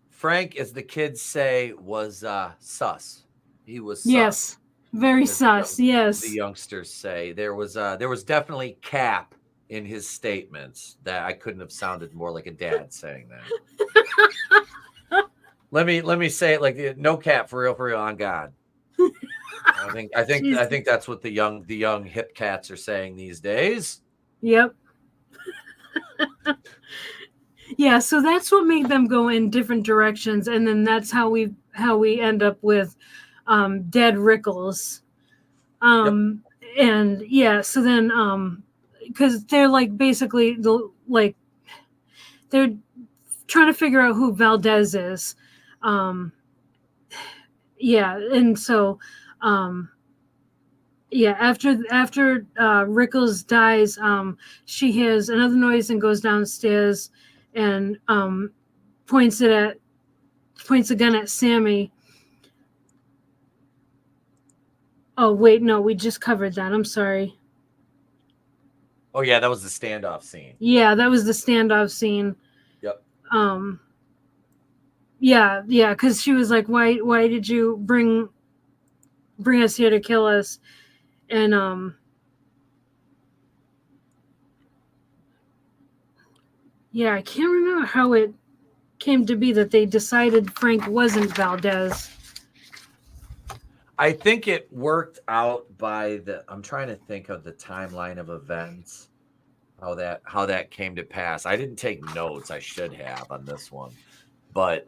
Frank, as the kids say, was sus. He was sus. Yes, very sus. Yes, the youngsters say there was definitely cap in his statements that I couldn't have sounded more like a dad saying that. let me say it like no cap for real on God. I think that's what the young hip cats are saying these days. Yep. Yeah, so that's what made them go in different directions, and then that's how we end up with dead Rickles. And yeah, so then because they're like basically they're trying to figure out who Valdez is. Yeah, and so yeah, after Rickles dies, she hears another noise and goes downstairs and points a gun at Sammy. Oh wait, no, we just covered that. I'm sorry. Oh yeah, that was the standoff scene. Yeah, that was the standoff scene. Yep. Yeah, because she was like, "Why did you bring us here to kill us?" And yeah, I can't remember how it came to be that they decided Frank wasn't Valdez. I think it worked out I'm trying to think of the timeline of events, how that came to pass. I didn't take notes. I should have on this one, but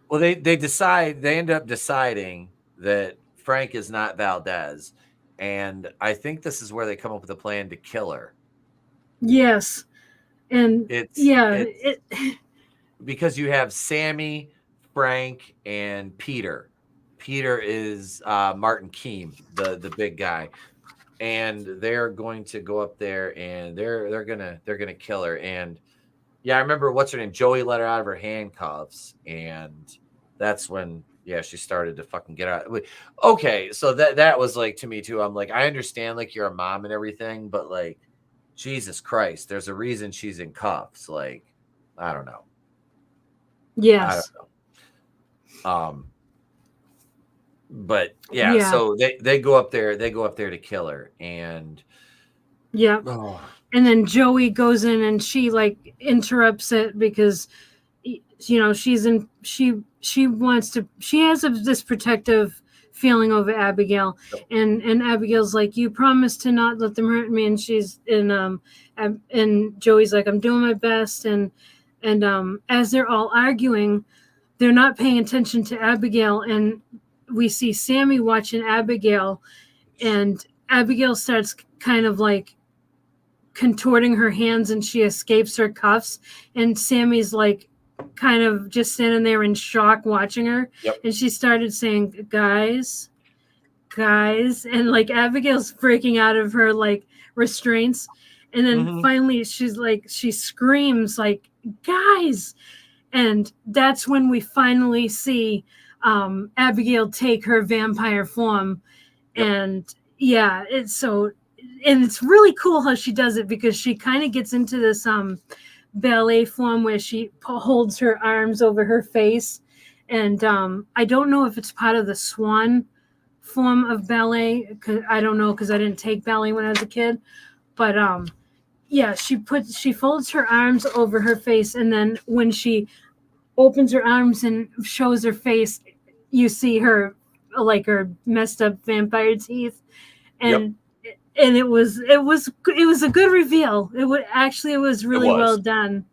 well, they end up deciding that Frank is not Valdez, and I think this is where they come up with a plan to kill her. Yes, and because you have Sammy, Frank, and Peter. Peter is Martin Keem, the big guy, and they're going to go up there and they're gonna kill her. And yeah, I remember what's her name, Joey let her out of her handcuffs, and that's when she started to fucking get out. Okay, so that was like, to me too, I'm like, I understand like you're a mom and everything, but like, Jesus Christ, there's a reason she's in cuffs. Like, I don't know. Yes. I don't know. But yeah, so they go up there to kill her, and and then Joey goes in and she like interrupts it because she has this protective feeling over Abigail, and Abigail's like, you promised to not let them hurt me, and she's and Joey's like, I'm doing my best, and as they're all arguing, they're not paying attention to Abigail, and we see Sammy watching Abigail, and Abigail starts kind of like contorting her hands and she escapes her cuffs, and Sammy's like kind of just standing there in shock watching her. And she started saying, guys, and like Abigail's breaking out of her like restraints, and then finally she screams like, guys, and that's when we finally see Abigail take her vampire form. And it's really cool how she does it, because she kind of gets into this ballet form where she holds her arms over her face, and I don't know if it's part of the swan form of ballet, I don't know, because I didn't take ballet when I was a kid, but she folds her arms over her face, and then when she opens her arms and shows her face, you see her like her messed up vampire teeth, and it was a good reveal. It was really well done.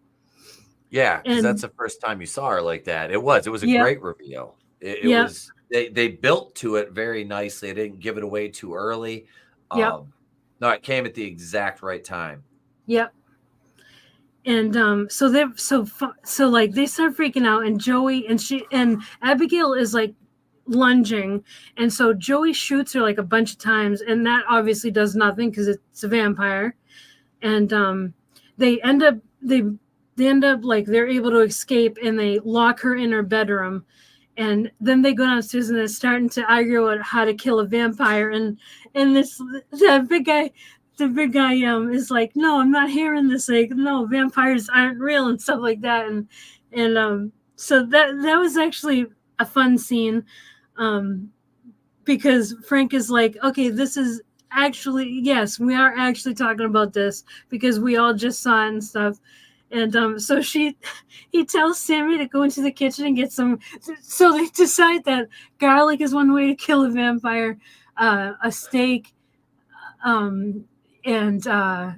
Yeah, because that's the first time you saw her like that. It was a great reveal. It was they built to it very nicely. They didn't give it away too early. No, it came at the exact right time. Yep. And so they start freaking out, and Joey and Abigail is like lunging, and so Joey shoots her like a bunch of times, and that obviously does nothing because it's a vampire. And they end up like they're able to escape, and they lock her in her bedroom, and then they go downstairs and they're starting to argue about how to kill a vampire, and that big guy the big guy is like, no, I'm not hearing this. Like, no, vampires aren't real and stuff like that. And so that was actually a fun scene, because Frank is like, okay, this is actually, yes, we are actually talking about this because we all just saw it and stuff. And so he tells Sammy to go into the kitchen and get some. So they decide that garlic is one way to kill a vampire, a steak, and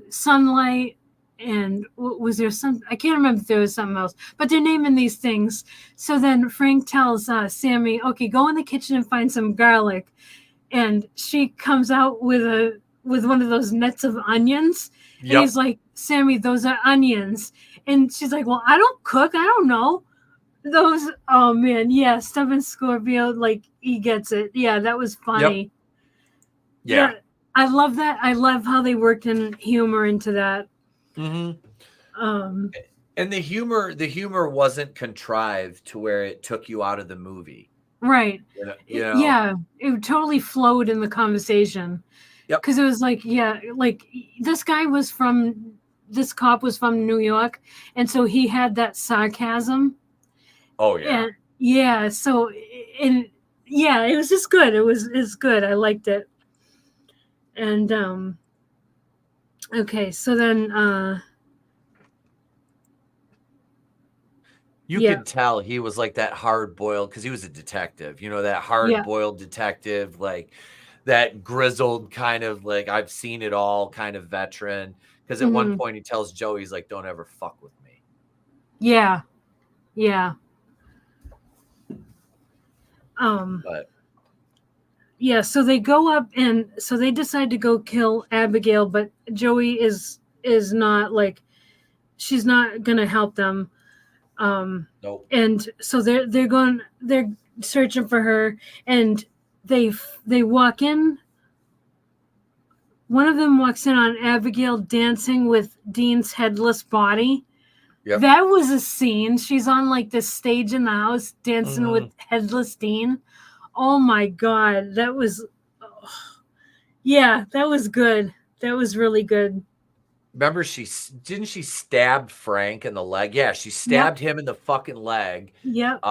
sunlight, and was there some? I can't remember if there was something else, but they're naming these things. So then Frank tells Sammy, okay, go in the kitchen and find some garlic, and she comes out with one of those nets of onions. And he's like, Sammy, those are onions. And she's like, well, I don't cook. I don't know. Those, oh man, yeah, Stubborn Scorpio, like, he gets it. Yeah, that was funny. Yeah. I love that. I love how they worked in humor into that. Mm-hmm. And the humor wasn't contrived to where it took you out of the movie. Right. You know? Yeah, it totally flowed in the conversation. Yep. Because it was like, yeah, like this cop was from New York, and so he had that sarcasm. Oh yeah. And, yeah. So, and yeah, it was just good. It's good. I liked it. And okay, so then you could tell he was like that hard-boiled, because he was a detective, that hard-boiled detective, like that grizzled kind of, like, I've seen it all kind of veteran. Because at one point he tells Joe, he's like, don't ever fuck with me. Yeah. Yeah. But yeah, so they go up, and so they decide to go kill Abigail, but Joey is not, like, she's not gonna help them. Nope. And so they're searching for her, and they walk in. One of them walks in on Abigail dancing with Dean's headless body. Yep. That was a scene. She's on like this stage in the house dancing with headless Dean. Oh my God. That was, that was good. That was really good. Remember, didn't she stab Frank in the leg? Yeah, she stabbed him in the fucking leg. Yep.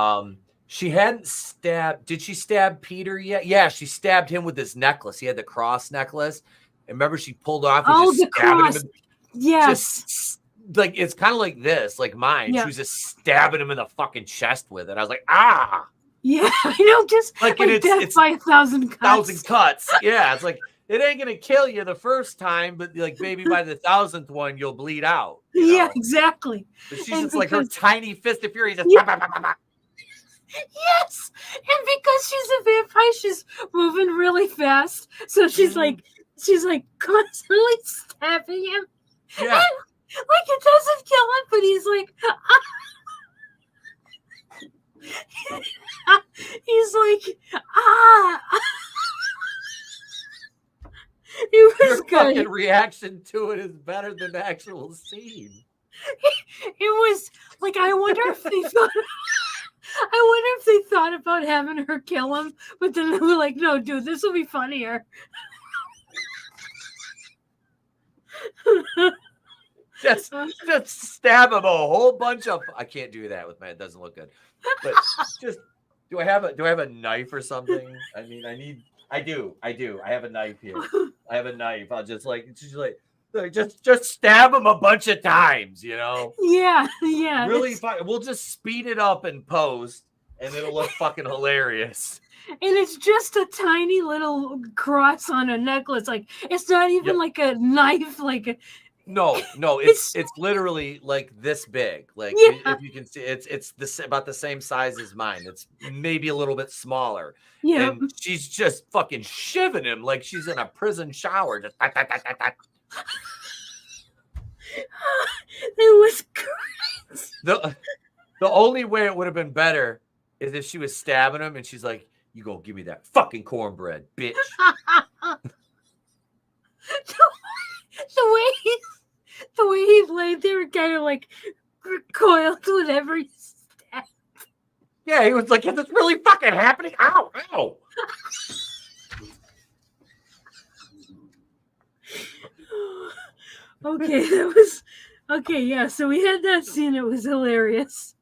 She hadn't did she stab Peter yet? Yeah, she stabbed him with this necklace. He had the cross necklace. And remember, she pulled off and just stabbing him. Yes. Like, it's kind of like this, like mine. She was just stabbing him in the fucking chest with it. I was like, ah. Yeah, I know, just like death by 1,000 cuts. 1,000 cuts. Yeah, it's like, it ain't gonna kill you the first time, but like maybe by the 1,000th one you'll bleed out. Yeah, exactly. But she's just like her tiny fist of fury. Just yes, and because she's a vampire, she's moving really fast, so she's like constantly stabbing him. Yeah, and, like, it doesn't kill him, but he's like. He's like, ah. It was your good. fucking reaction to it is better than the actual scene. It was like, I wonder if they thought about having her kill him, but then they were like, no, dude, this will be funnier. Just stab him a whole bunch of. I can't do that with my. It doesn't look good. But just do I have a knife or something? I mean, I do. I have a knife here. I have a knife. I'll just stab him a bunch of times, Yeah. Really fun. We'll just speed it up in post, and it'll look fucking hilarious. And it's just a tiny little cross on a necklace. Like, it's not even like a knife. Like no, it's literally like this big. Like, if you can see, it's about the same size as mine. It's maybe a little bit smaller. Yeah, and she's just fucking shivving him like she's in a prison shower. Just it was great. The only way it would have been better is if she was stabbing him and she's like, "You gonna give me that fucking cornbread, bitch." The way he laid there, kind of like recoiled whenever he stabbed. Yeah, he was like, "Is this really fucking happening? Ow, ow." Okay, that was okay. Yeah, so we had that scene. It was hilarious.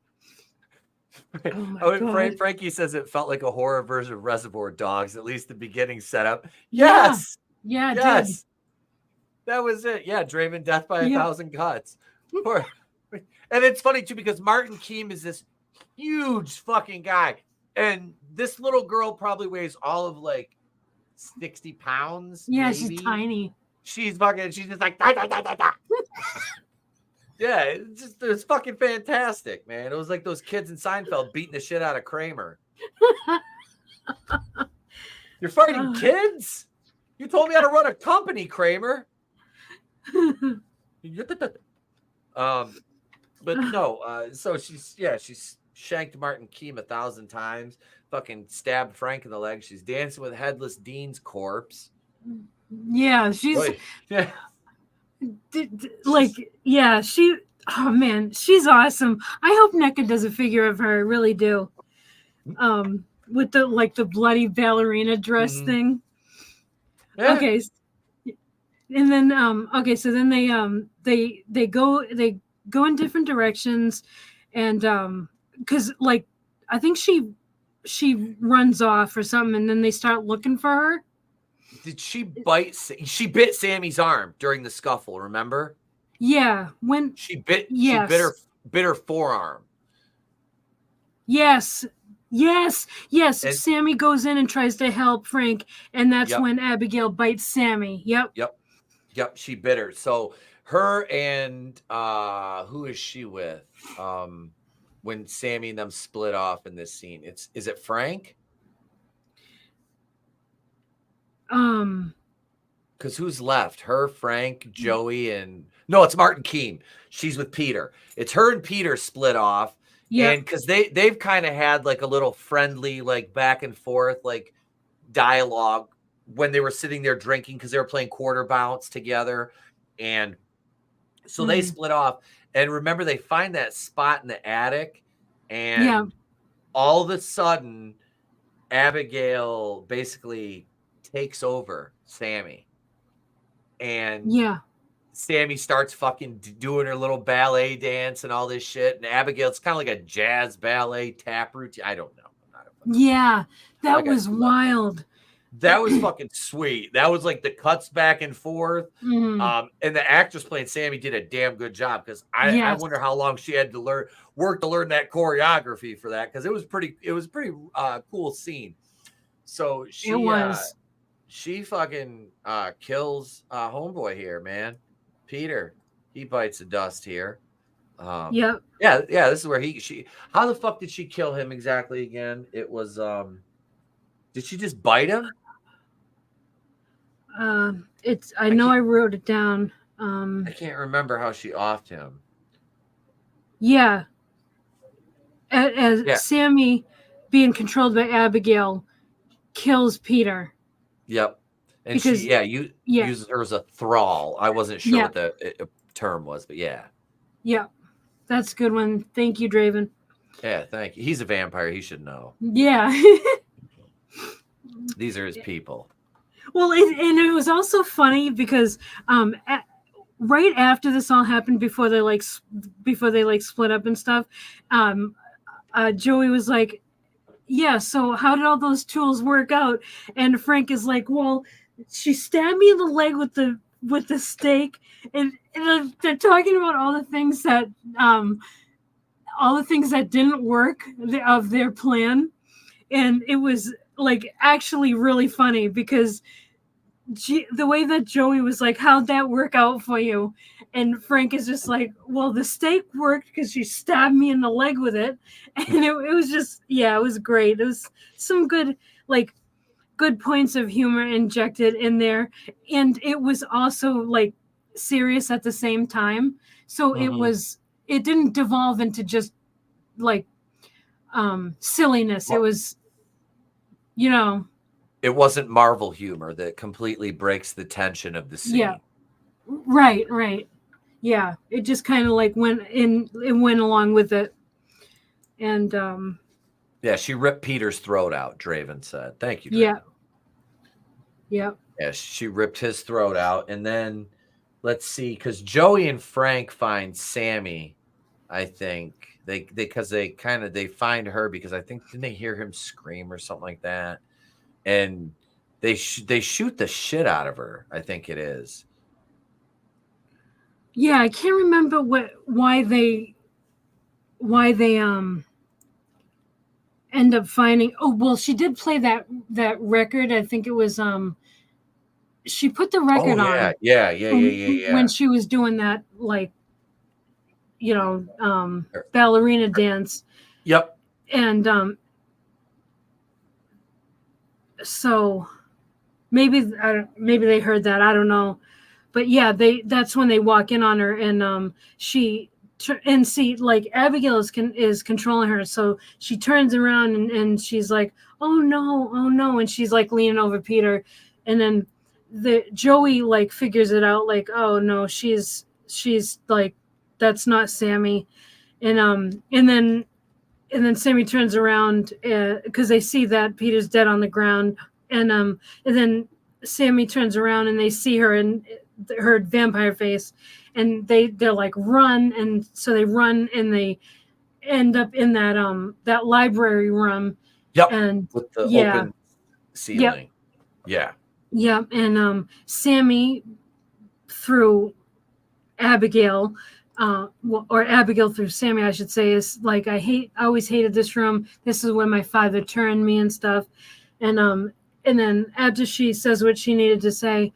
Oh my God. Frankie says it felt like a horror version of Reservoir Dogs, at least the beginning setup. Yeah. Yes. Yeah, it Yes. That was it. Yeah, Draven, Death by a Thousand Cuts. And it's funny too because Martin Keem is this huge fucking guy, and this little girl probably weighs all of like 60 pounds. Yeah, maybe. she's tiny. She's just like da, da, da, da, da. Yeah, it's fucking fantastic, man. It was like those kids in Seinfeld beating the shit out of Kramer. You're fighting kids? You told me how to run a company, Kramer. But no, so she's shanked Martin Keem 1,000 times, fucking stabbed Frank in the leg. She's dancing with Headless Dean's corpse. Yeah, she's oh man, she's awesome. I hope NECA does a figure of her. I really do. With the bloody ballerina dress thing. Yeah. Okay. And then so then they go in different directions, and because like I think she runs off or something, and then they start looking for her. Did she bite? She bit Sammy's arm during the scuffle. Remember? Yeah, when she bit. Yes. She bit her forearm. Yes. And Sammy goes in and tries to help Frank, and that's when Abigail bites Sammy. Yep. She bit her. So her and who is she with? When Sammy and them split off in this scene, is it Frank? Because who's left? Her, Frank, Joey, and no, it's Martin Keem. She's with Peter. It's her and Peter split off. Yeah, and because they've kind of had like a little friendly, like back and forth, like dialogue when they were sitting there drinking because they were playing quarter bounce together, and so they split off. And remember, they find that spot in the attic, and all of a sudden, Abigail basically takes over Sammy, and Sammy starts fucking doing her little ballet dance and all this shit. And Abigail, it's kind of like a jazz ballet tap routine. I don't know. That was wild. That was fucking sweet. That was like the cuts back and forth. And the actress playing Sammy did a damn good job because I wonder how long she had to learn that choreography for that because it was pretty cool scene. So she fucking kills homeboy here, man. Peter, he bites the dust here. Yeah, this is where how the fuck did she kill him exactly again? It was did she just bite him? I know I wrote it down. I can't remember how she offed him. As Sammy being controlled by Abigail kills Peter. Yep. And because, she uses her as a thrall. I wasn't sure what the term was, but yeah. Yeah. That's a good one. Thank you, Draven. Yeah, thank you. He's a vampire. He should know. Yeah. These are his people. Well, and it was also funny because right after this all happened, before they split up and stuff, Joey was like, yeah, so how did all those tools work out? And Frank is like, well, she stabbed me in the leg with the stake, and they're talking about all the things that didn't work of their plan, and it was like actually really funny because the way that Joey was like, how'd that work out for you? And Frank is just like, well, the stake worked because she stabbed me in the leg with it. And it was just, it was great. It was some good points of humor injected in there. And it was also like serious at the same time. So it didn't devolve into just like silliness. Well, it was, it wasn't Marvel humor that completely breaks the tension of the scene. Yeah. Right. Yeah. It just kind of like went along with it. And she ripped Peter's throat out, Draven said. Thank you, Draven. Yeah. Yeah, she ripped his throat out, and then let's see, because Joey and Frank find Sammy. I think they find her because I think didn't they hear him scream or something like that, and they shoot the shit out of her. I think it is. Yeah, I can't remember why they end up finding. Oh well, she did play that record. I think it was she put the record on. Yeah. When she was doing that, like, ballerina dance. Yep. And so maybe they heard that. I don't know. But yeah, that's when they walk in on her, and see, like, Abigail is controlling her, so she turns around and she's like, oh no, and she's like leaning over Peter, and then Joey like figures it out, like, oh no, she's like, that's not Sammy, and then Sammy turns around because they see that Peter's dead on the ground, and then Sammy turns around and they see her and her vampire face, and they're like, run, and so they run and they end up in that library room. Yep. And with the open ceiling. Yep. Yeah. And Sammy, through Abigail, or Abigail through Sammy, I should say, is like, I always hated this room. This is when my father turned me and stuff. And then after she says what she needed to say,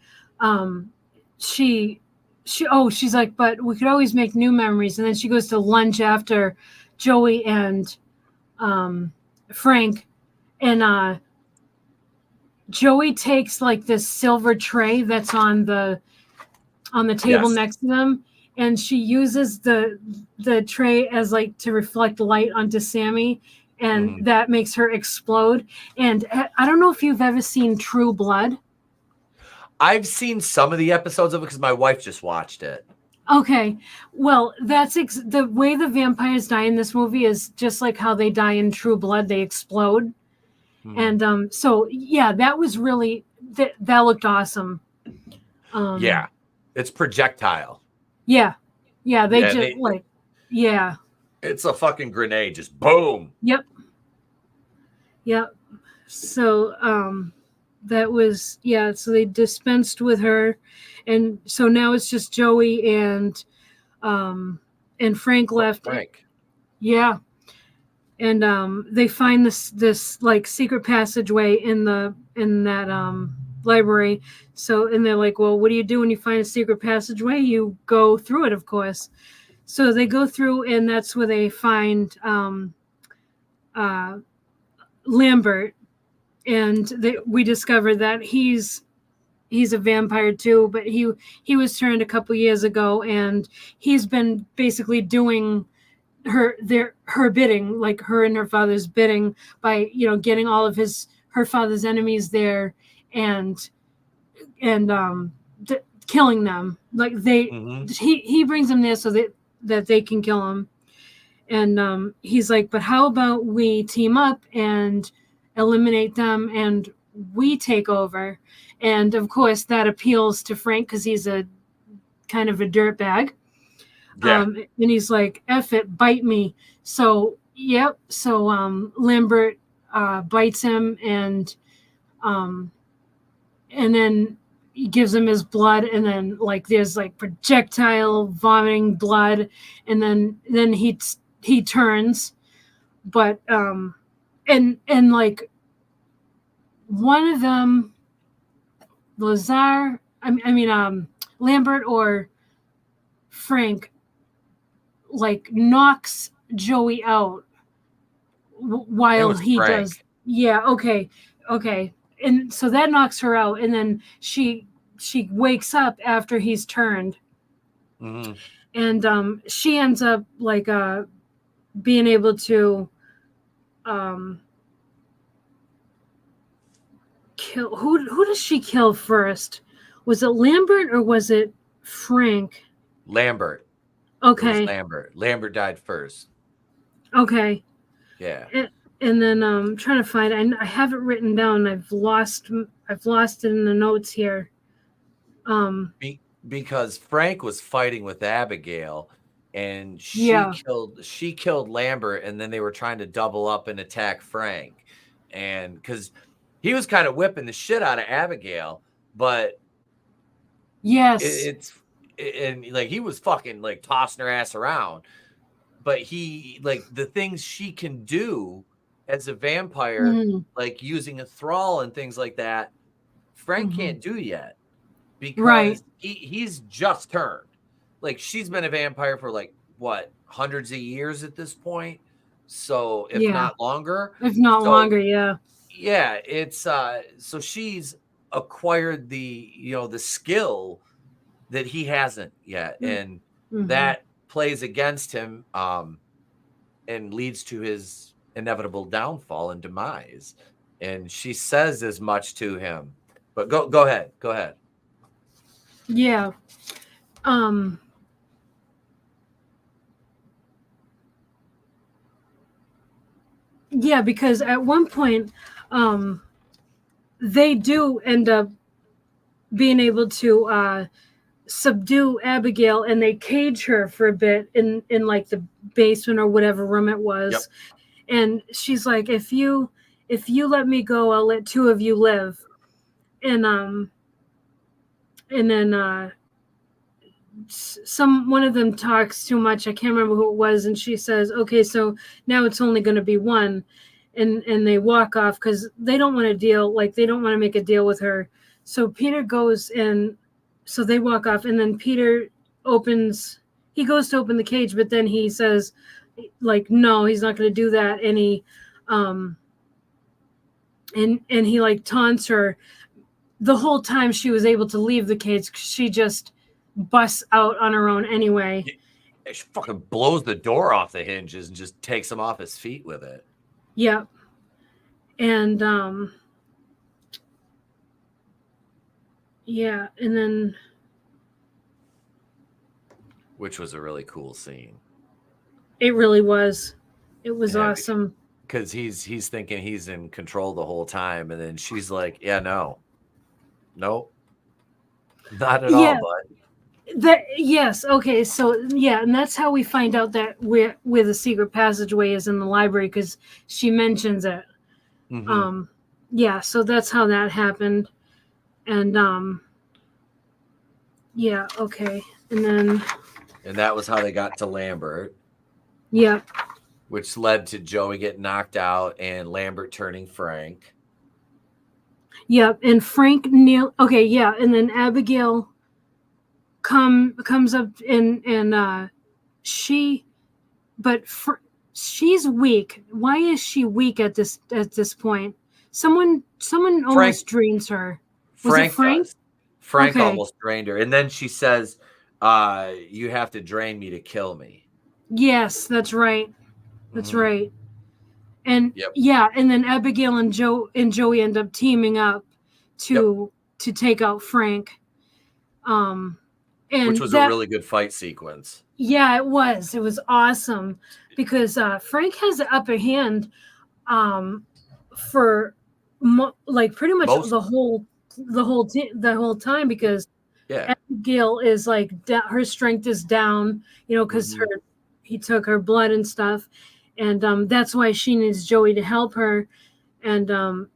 she's like, but we could always make new memories. And then she goes to lunch after Joey and Frank, and Joey takes like this silver tray that's on the table next to them, and she uses the tray as like to reflect light onto Sammy, and that makes her explode. And I don't know if you've ever seen True Blood. I've seen some of the episodes of it because my wife just watched it. Okay, well, that's the way the vampires die in this movie is just like how they die in True Blood. They explode. And so yeah, that was really that looked awesome. Yeah, it's projectile. Yeah, they it's a fucking grenade, just boom. Yep. So that was, so they dispensed with her, and so now it's just Joey and Frank left. Frank. Yeah. And they find this like secret passageway in that library. So, and they're like, well, what do you do when you find a secret passageway? You go through it, of course. So they go through, and that's where they find Lambert, and we discover that he's a vampire too, but he was turned a couple years ago, and he's been basically doing her bidding, like her and her father's bidding, by getting all of her father's enemies there and killing them. Like he brings them there so that they can kill him. And he's like, but how about we team up and eliminate them and we take over? And of course that appeals to Frank because he's a kind of a dirtbag. Yeah. And he's like, F it, bite me. So Lambert bites him, and then he gives him his blood, and then like there's like projectile vomiting blood, and then he turns, but and like one of them, Lambert or Frank, like knocks Joey out while he Frank. does. Yeah. Okay. And so that knocks her out, and then she wakes up after he's turned, and she ends up like being able to kill. Who does she kill first? Was it Lambert or was it Frank? Lambert. Okay. Lambert died first. Okay. Yeah. And then I'm trying to find. I have it written down. I've lost it in the notes here. because Frank was fighting with Abigail, and Yeah. she killed Lambert, and then they were trying to double up and attack Frank, and because he was kind of whipping the shit out of Abigail, but Yes. and like he was fucking like tossing her ass around, but he like the things she can do as a vampire, like using a thrall and things like that, Frank can't do yet because he's just turned. Like she's been a vampire for like what, hundreds of years at this point, so if not longer, yeah, it's so she's acquired the the skill that he hasn't yet, and that plays against him and leads to his inevitable downfall and demise. And she says as much to him. But go ahead. Yeah. Yeah, because at one point they do end up being able to subdue Abigail, and they cage her for a bit in like the basement or whatever room it was. Yep. And she's like, if you let me go, I'll let two of you live. And then one of them talks too much. I can't remember who it was, and she says, okay, so now it's only going to be one. And they walk off because they don't want to deal, like they don't want to make a deal with her. So Peter goes, and so they walk off, and then Peter goes to open the cage, but then he says, like, no, he's not going to do that. And he and he like taunts her. The whole time she was able to leave the cage, she just busts out on her own anyway. She fucking blows the door off the hinges and just takes him off his feet with it. Yep. And yeah, and then, which was a really cool scene. It really was. It was awesome. Because he's thinking he's in control the whole time, and then she's like, yeah, nope, not at all, bud. Yes, okay, so yeah, and that's how we find out that where the secret passageway is in the library, because she mentions it. Yeah, so that's how that happened. And yeah, okay. And that was how they got to Lambert. Yeah. Which led to Joey getting knocked out and Lambert turning Frank. Yep, and Frank okay, yeah, and then Abigail comes up and she's weak. Why is she weak at this point? Someone almost drains her. Was it Frank? Frank almost drained her, and then she says, "You have to drain me to kill me." Yes, that's right. That's right. And yeah, and then Abigail and Joey end up teaming up to take out Frank. And which was a really good fight sequence. Yeah, it was. It was awesome because Frank has the upper hand for like pretty much the whole time, because Abigail is like her strength is down, because he took her blood and stuff, and that's why she needs Joey to help her. And so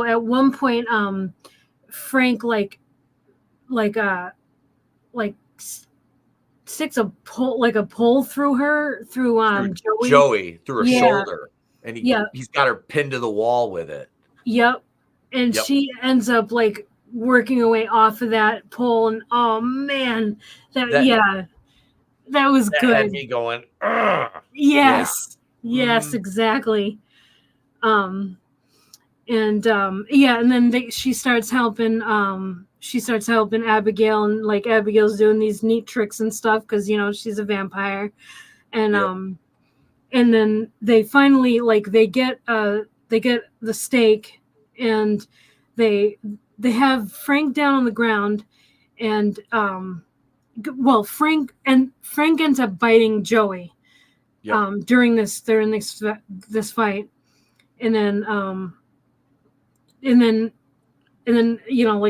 at one point Frank like sticks a pole through Joey through her shoulder, and he's got her pinned to the wall with it. Yep. And she ends up like working her way off of that pole, and oh man, that was good. Had me going, ugh. Yes, exactly. And then she starts helping. Abigail, and like Abigail's doing these neat tricks and stuff because she's a vampire, and then they finally they get the stake, and they have Frank down on the ground, and Frank ends up biting Joey during this fight, and then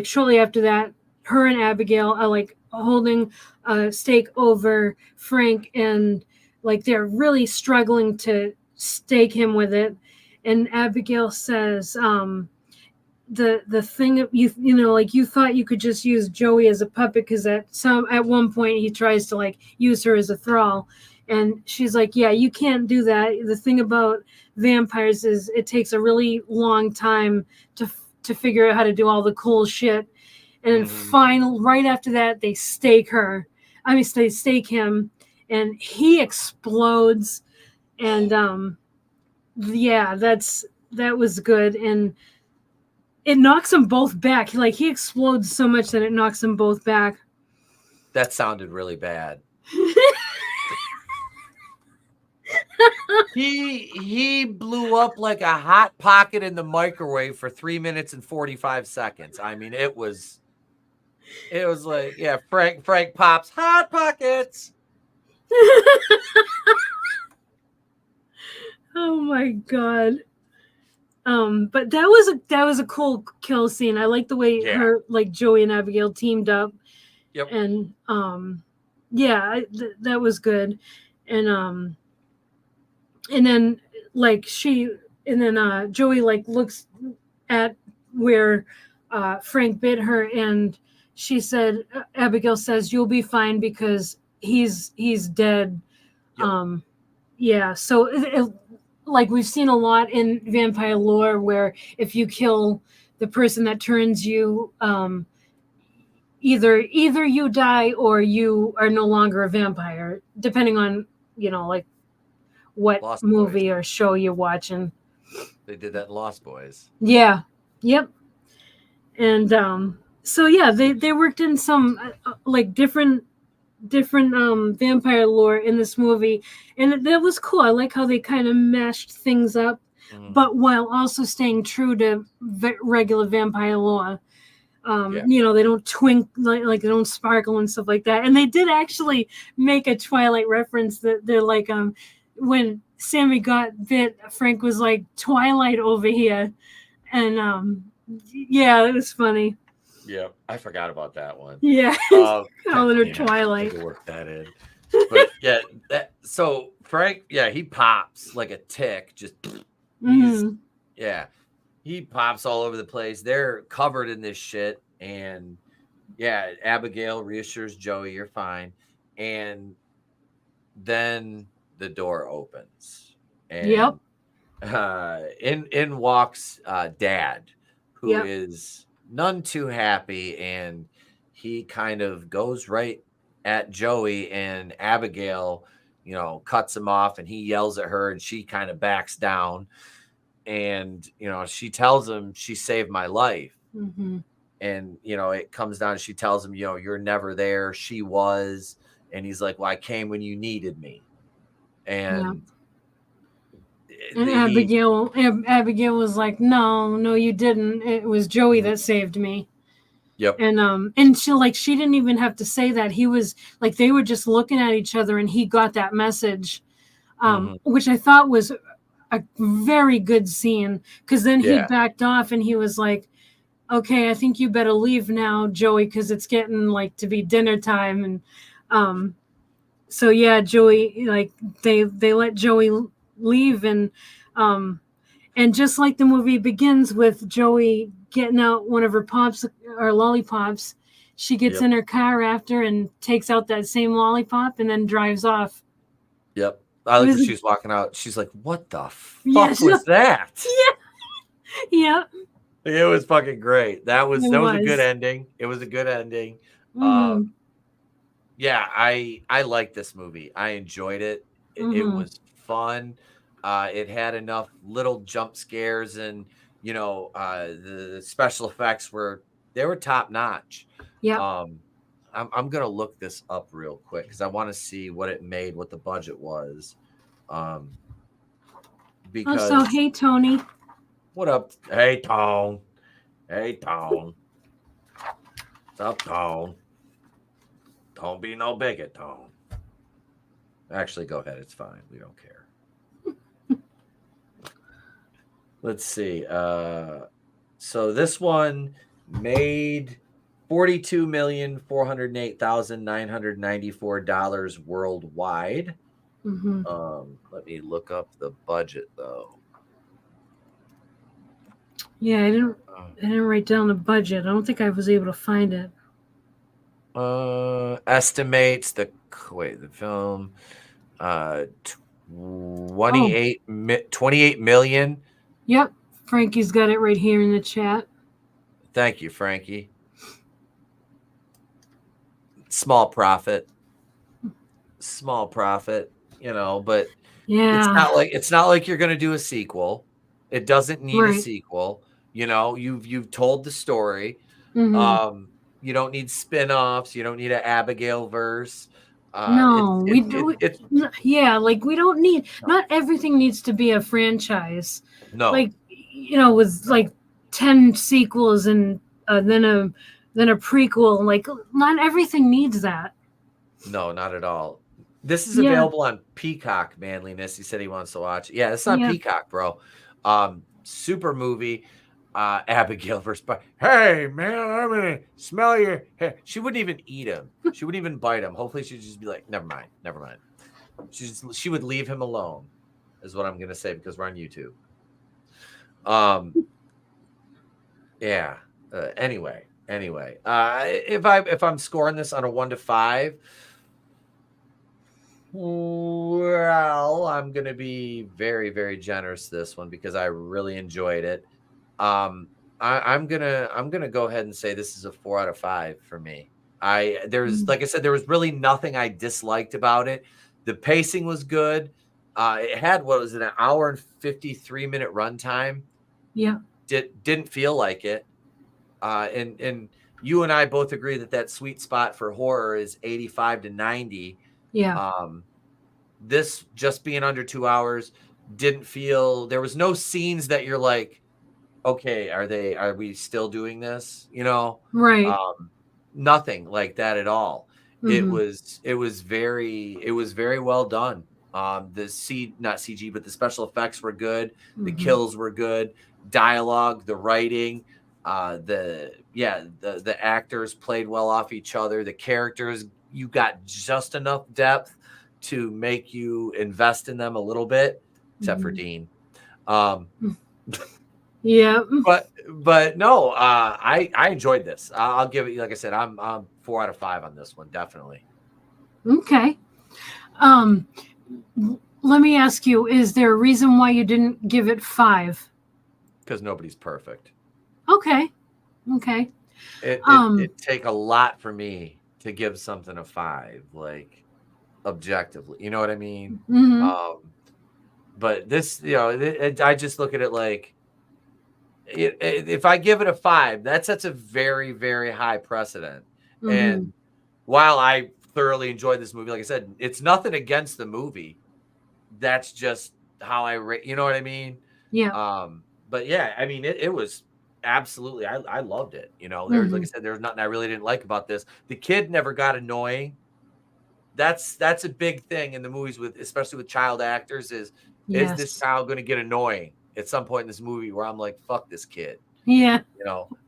shortly after that, her and Abigail are like holding a stake over Frank, and like they're really struggling to stake him with it. And Abigail says, the thing you know, like you thought you could just use Joey as a puppet because at one point he tries to like use her as a thrall, and she's like, yeah, you can't do that. The thing about vampires is it takes a really long time to figure out how to do all the cool shit. And right after that, they stake her. I mean, they stake him, and he explodes. And yeah, that was good, and it knocks them both back. Like he explodes so much that it knocks them both back. That sounded really bad. He blew up like a hot pocket in the microwave for 3 minutes and 45 seconds. I mean, it was like, yeah, Frank pops hot pockets. Oh my god. But that was a cool kill scene. I like the way her, like Joey and Abigail teamed up. Yep. And yeah, that was good. And then like Joey like looks at where Frank bit her, and she said, Abigail says, you'll be fine because he's dead. Yep. Yeah, so like we've seen a lot in vampire lore where if you kill the person that turns you, either you die or you are no longer a vampire, depending on, you know, like what Lost movie Boys. or show you're watching. They did that in Lost Boys. Yeah. Yep. And so yeah, they worked in some like different vampire lore in this movie, and that was cool. I like how they kind of mashed things up, but while also staying true to regular vampire lore. You know, they don't twink like they don't sparkle and stuff like that. And they did actually make a Twilight reference that they're like, when Sammy got bit, Frank was like, Twilight over here. And yeah, it was funny. Yeah, I forgot about that one. Yeah, calling her Twilight. To work that in. But yeah, so Frank, yeah, he pops like a tick. Just he pops all over the place. They're covered in this shit, and yeah, Abigail reassures Joey, "You're fine," and then the door opens, and in walks Dad, who is none too happy, and he kind of goes right at Joey, and Abigail, you know, cuts him off, and he yells at her, and she kind of backs down, and you know, she tells him she saved my life, and you know, it comes down, she tells him, you know, you're never there, she was, and he's like, well, I came when you needed me, and Abigail was like, no, you didn't. It was Joey that saved me. Yep. And she didn't even have to say that. He was like, they were just looking at each other, and he got that message, which I thought was a very good scene, because then he backed off and he was like, okay, I think you better leave now, Joey, because it's getting like to be dinner time. And so yeah, Joey, like they let Joey leave, and just like the movie begins with Joey getting out one of her pops or lollipops, she gets in her car after and takes out that same lollipop and then drives off. Yep. I like when she's walking out, she's like, what the fuck was that? Yeah. It was fucking great. That was a good ending. It was a good ending. Yeah, I liked this movie. I enjoyed it. It was fun. It had enough little jump scares, and you know, the special effects were top notch. Yeah. I'm gonna look this up real quick because I want to see what it made, what the budget was. Because so hey Tony. What up? Hey Tone. Hey Tone. What's up, Tone? Don't be no bigot, Tone. Actually, go ahead. It's fine. We don't care. Let's see. So this one made $42,408,994 worldwide. Let me look up the budget though. Yeah, I didn't write down the budget. I don't think I was able to find it. Estimates the film 28 million. Yep, Frankie's got it right here in the chat. Thank you, Frankie. Small profit, you know, but yeah, it's not like you're going to do a sequel. It doesn't need a sequel. You know, you've told the story. You don't need spin-offs. You don't need an Abigail verse. No, we do. Yeah, like we don't need. Not everything needs to be a franchise. No, like with like 10 sequels and then a prequel. Like not everything needs that. No, not at all. This is available on Peacock. Manliness. He said he wants to watch it. Yeah, it's on Peacock, bro. Super movie. Abigail versus hey man, I'm gonna smell your hair. She wouldn't even eat him. She wouldn't even bite him. Hopefully she'd just be like, never mind. She would leave him alone, is what I'm gonna say, because we're on YouTube. Yeah. Anyway. If I'm scoring this on a 1 to 5, well, I'm gonna be very, very generous this one because I really enjoyed it. I'm gonna go ahead and say this is a 4 out of 5 for me. Like I said, there was really nothing I disliked about it. The pacing was good. It had, what was it, an hour and 53-minute runtime? Yeah. Didn't feel like it. And you and I both agree that sweet spot for horror is 85 to 90. Yeah. This just being under 2 hours didn't feel, there was no scenes that you're like, okay, are we still doing this? You know, right. Nothing like that at all. It was very well done. Not CG, but the special effects were good. The kills were good. Dialogue, the writing, the actors played well off each other. The characters, you got just enough depth to make you invest in them a little bit, except for Dean. Yeah, but no, I enjoyed this. I'll give it, like I said, I'm 4 out of 5 on this one, definitely. Okay. Let me ask you: is there a reason why you didn't give it 5? Because nobody's perfect. Okay. It'd take a lot for me to give something a 5, like objectively. You know what I mean? But this, I just look at it like, if I give it a 5, that sets a very, very high precedent. And while I thoroughly enjoyed this movie, like I said, it's nothing against the movie. That's just how I rate. You know what I mean? Yeah. But yeah, I mean, it was absolutely, I loved it. There's, like I said, there's nothing I really didn't like about this. The kid never got annoying. That's a big thing in the movies, especially with child actors, is this child going to get annoying at some point in this movie where I'm like, fuck this kid. Yeah.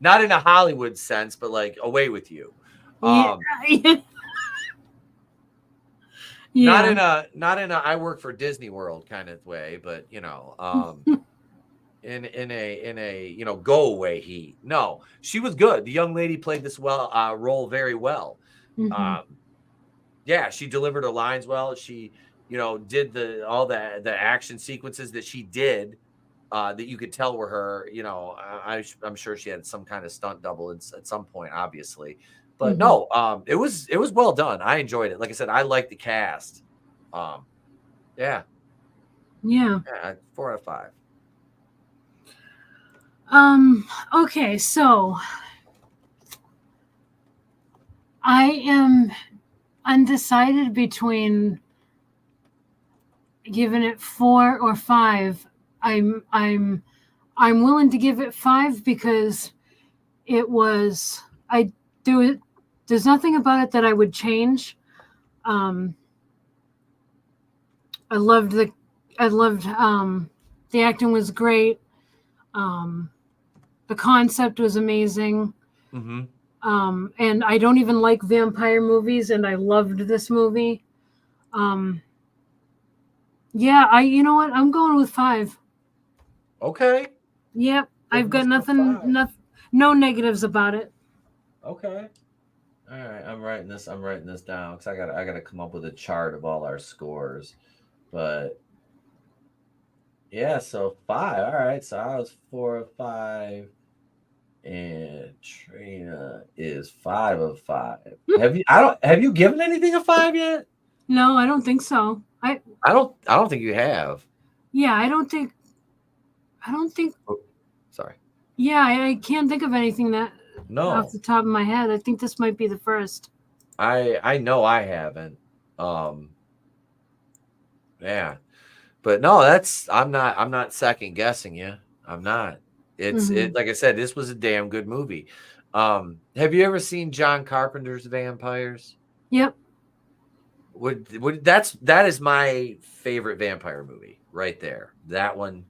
Not in a Hollywood sense, but like, away with you. Yeah. Not in a I work for Disney World kind of way, but in a go away heat. No, she was good. The young lady played this role very well. Yeah, she delivered her lines well. She did all the action sequences that she did, that you could tell were her. I'm sure she had some kind of stunt double at some point, obviously. But no, it was well done. I enjoyed it. Like I said, I like the cast. Yeah. 4 out of 5. Okay, so I am undecided between giving it 4 or 5. I'm willing to give it 5 because it was there's nothing about it that I would change. I loved the acting was great. The concept was amazing. And I don't even like vampire movies, and I loved this movie. Yeah, you know what? I'm going with 5. Okay. Yep, I've got nothing, no negatives about it. Okay. All right, I'm writing this down because I gotta come up with a chart of all our scores. But yeah, so 5. All right, so I was 4 of 5, and Trina is 5 of 5. Have you given anything a 5 yet? No, I don't think so. I don't think you have. Yeah, I don't think. Oh, sorry. Yeah, I can't think of anything that off the top of my head. I think this might be the first. I know I haven't. Yeah. But no, I'm not second guessing you. I'm not. It's like I said, this was a damn good movie. Have you ever seen John Carpenter's Vampires? Yep. That is my favorite vampire movie right there. That one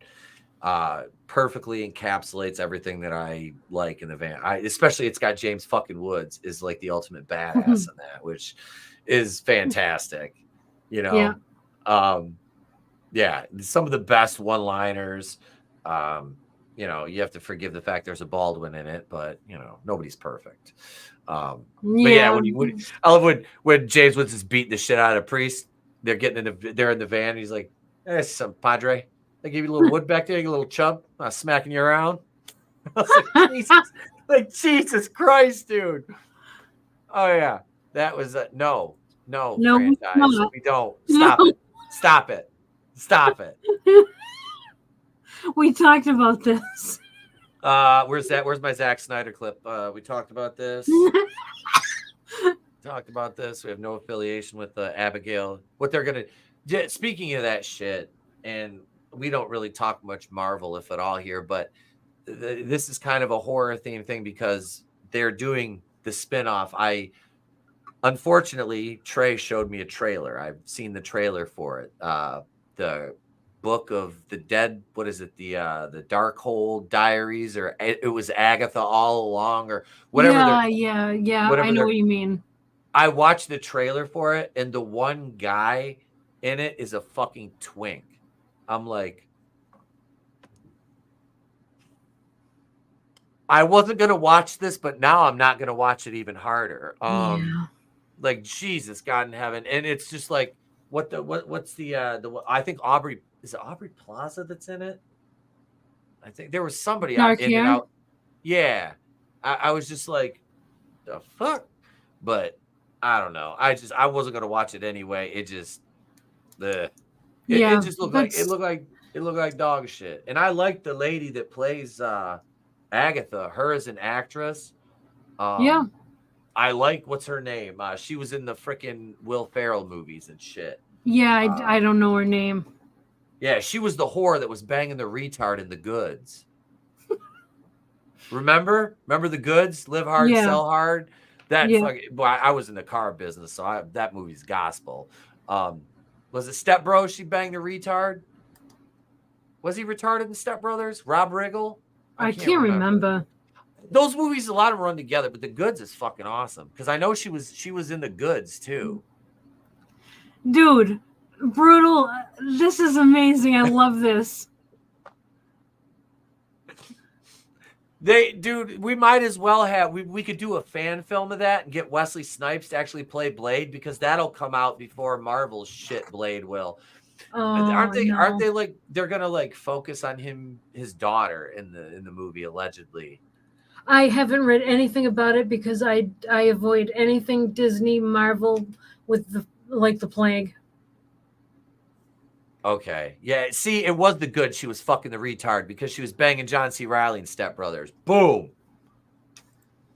perfectly encapsulates everything that I like in the especially it's got James fucking Woods is like the ultimate badass in that, which is fantastic. You know. Yeah, some of the best one-liners. You know, you have to forgive the fact there's a Baldwin in it, but you know, nobody's perfect. But yeah, I love when James Woods is beating the shit out of Priest. They're they're in the van. And he's like, "Hey, some Padre. They give you a little wood back there, you a little chub, smacking you around." I was like, Jesus Christ, dude. Oh yeah, that was no franchise. We don't stop it. Stop it. We talked about this. Where's that? Where's my Zack Snyder clip? We talked about this. We have no affiliation with Abigail. What they're gonna. Speaking of that shit, and we don't really talk much Marvel, if at all, here, but this is kind of a horror theme thing because they're doing the spinoff. Unfortunately, Trey showed me a trailer. I've seen the trailer for it. The Book of the Dead. What is it? The Darkhold Diaries, or it was Agatha all along, or whatever. Yeah. I know what you mean. I watched the trailer for it, and the one guy in it is a fucking twink. I'm like, I wasn't gonna watch this, but now I'm not gonna watch it even harder. Like Jesus, God in heaven, and it's just like, what's the I think Aubrey Plaza that's in it. I think there was somebody in and out. Yeah, I was just like, the fuck, but I don't know. I wasn't gonna watch it anyway. It just it just looked like dog shit. And I like the lady that plays Agatha. Her as an actress. I like, what's her name? She was in the freaking Will Ferrell movies and shit. Yeah, I don't know her name. Yeah, she was the whore that was banging the retard in The Goods. Remember The Goods? Live hard, sell hard. I was in the car business, so that movie's gospel. Was it Step Bros? She banged the retard. Was he retarded in Step Brothers? Rob Riggle? I can't remember. Those movies, a lot of them run together, but The Goods is fucking awesome because I know she was in The Goods too. Dude, brutal. This is amazing. I love this. We might as well have we could do a fan film of that and get Wesley Snipes to actually play Blade, because that'll come out before Marvel's shit Blade will. Aren't they like they're gonna like focus on his daughter in the movie allegedly? I haven't read anything about it because I avoid anything Disney Marvel with the plague. Okay. Yeah, see, it was The Good. She was fucking the retard because she was banging John C. Reilly in Step Brothers. Boom.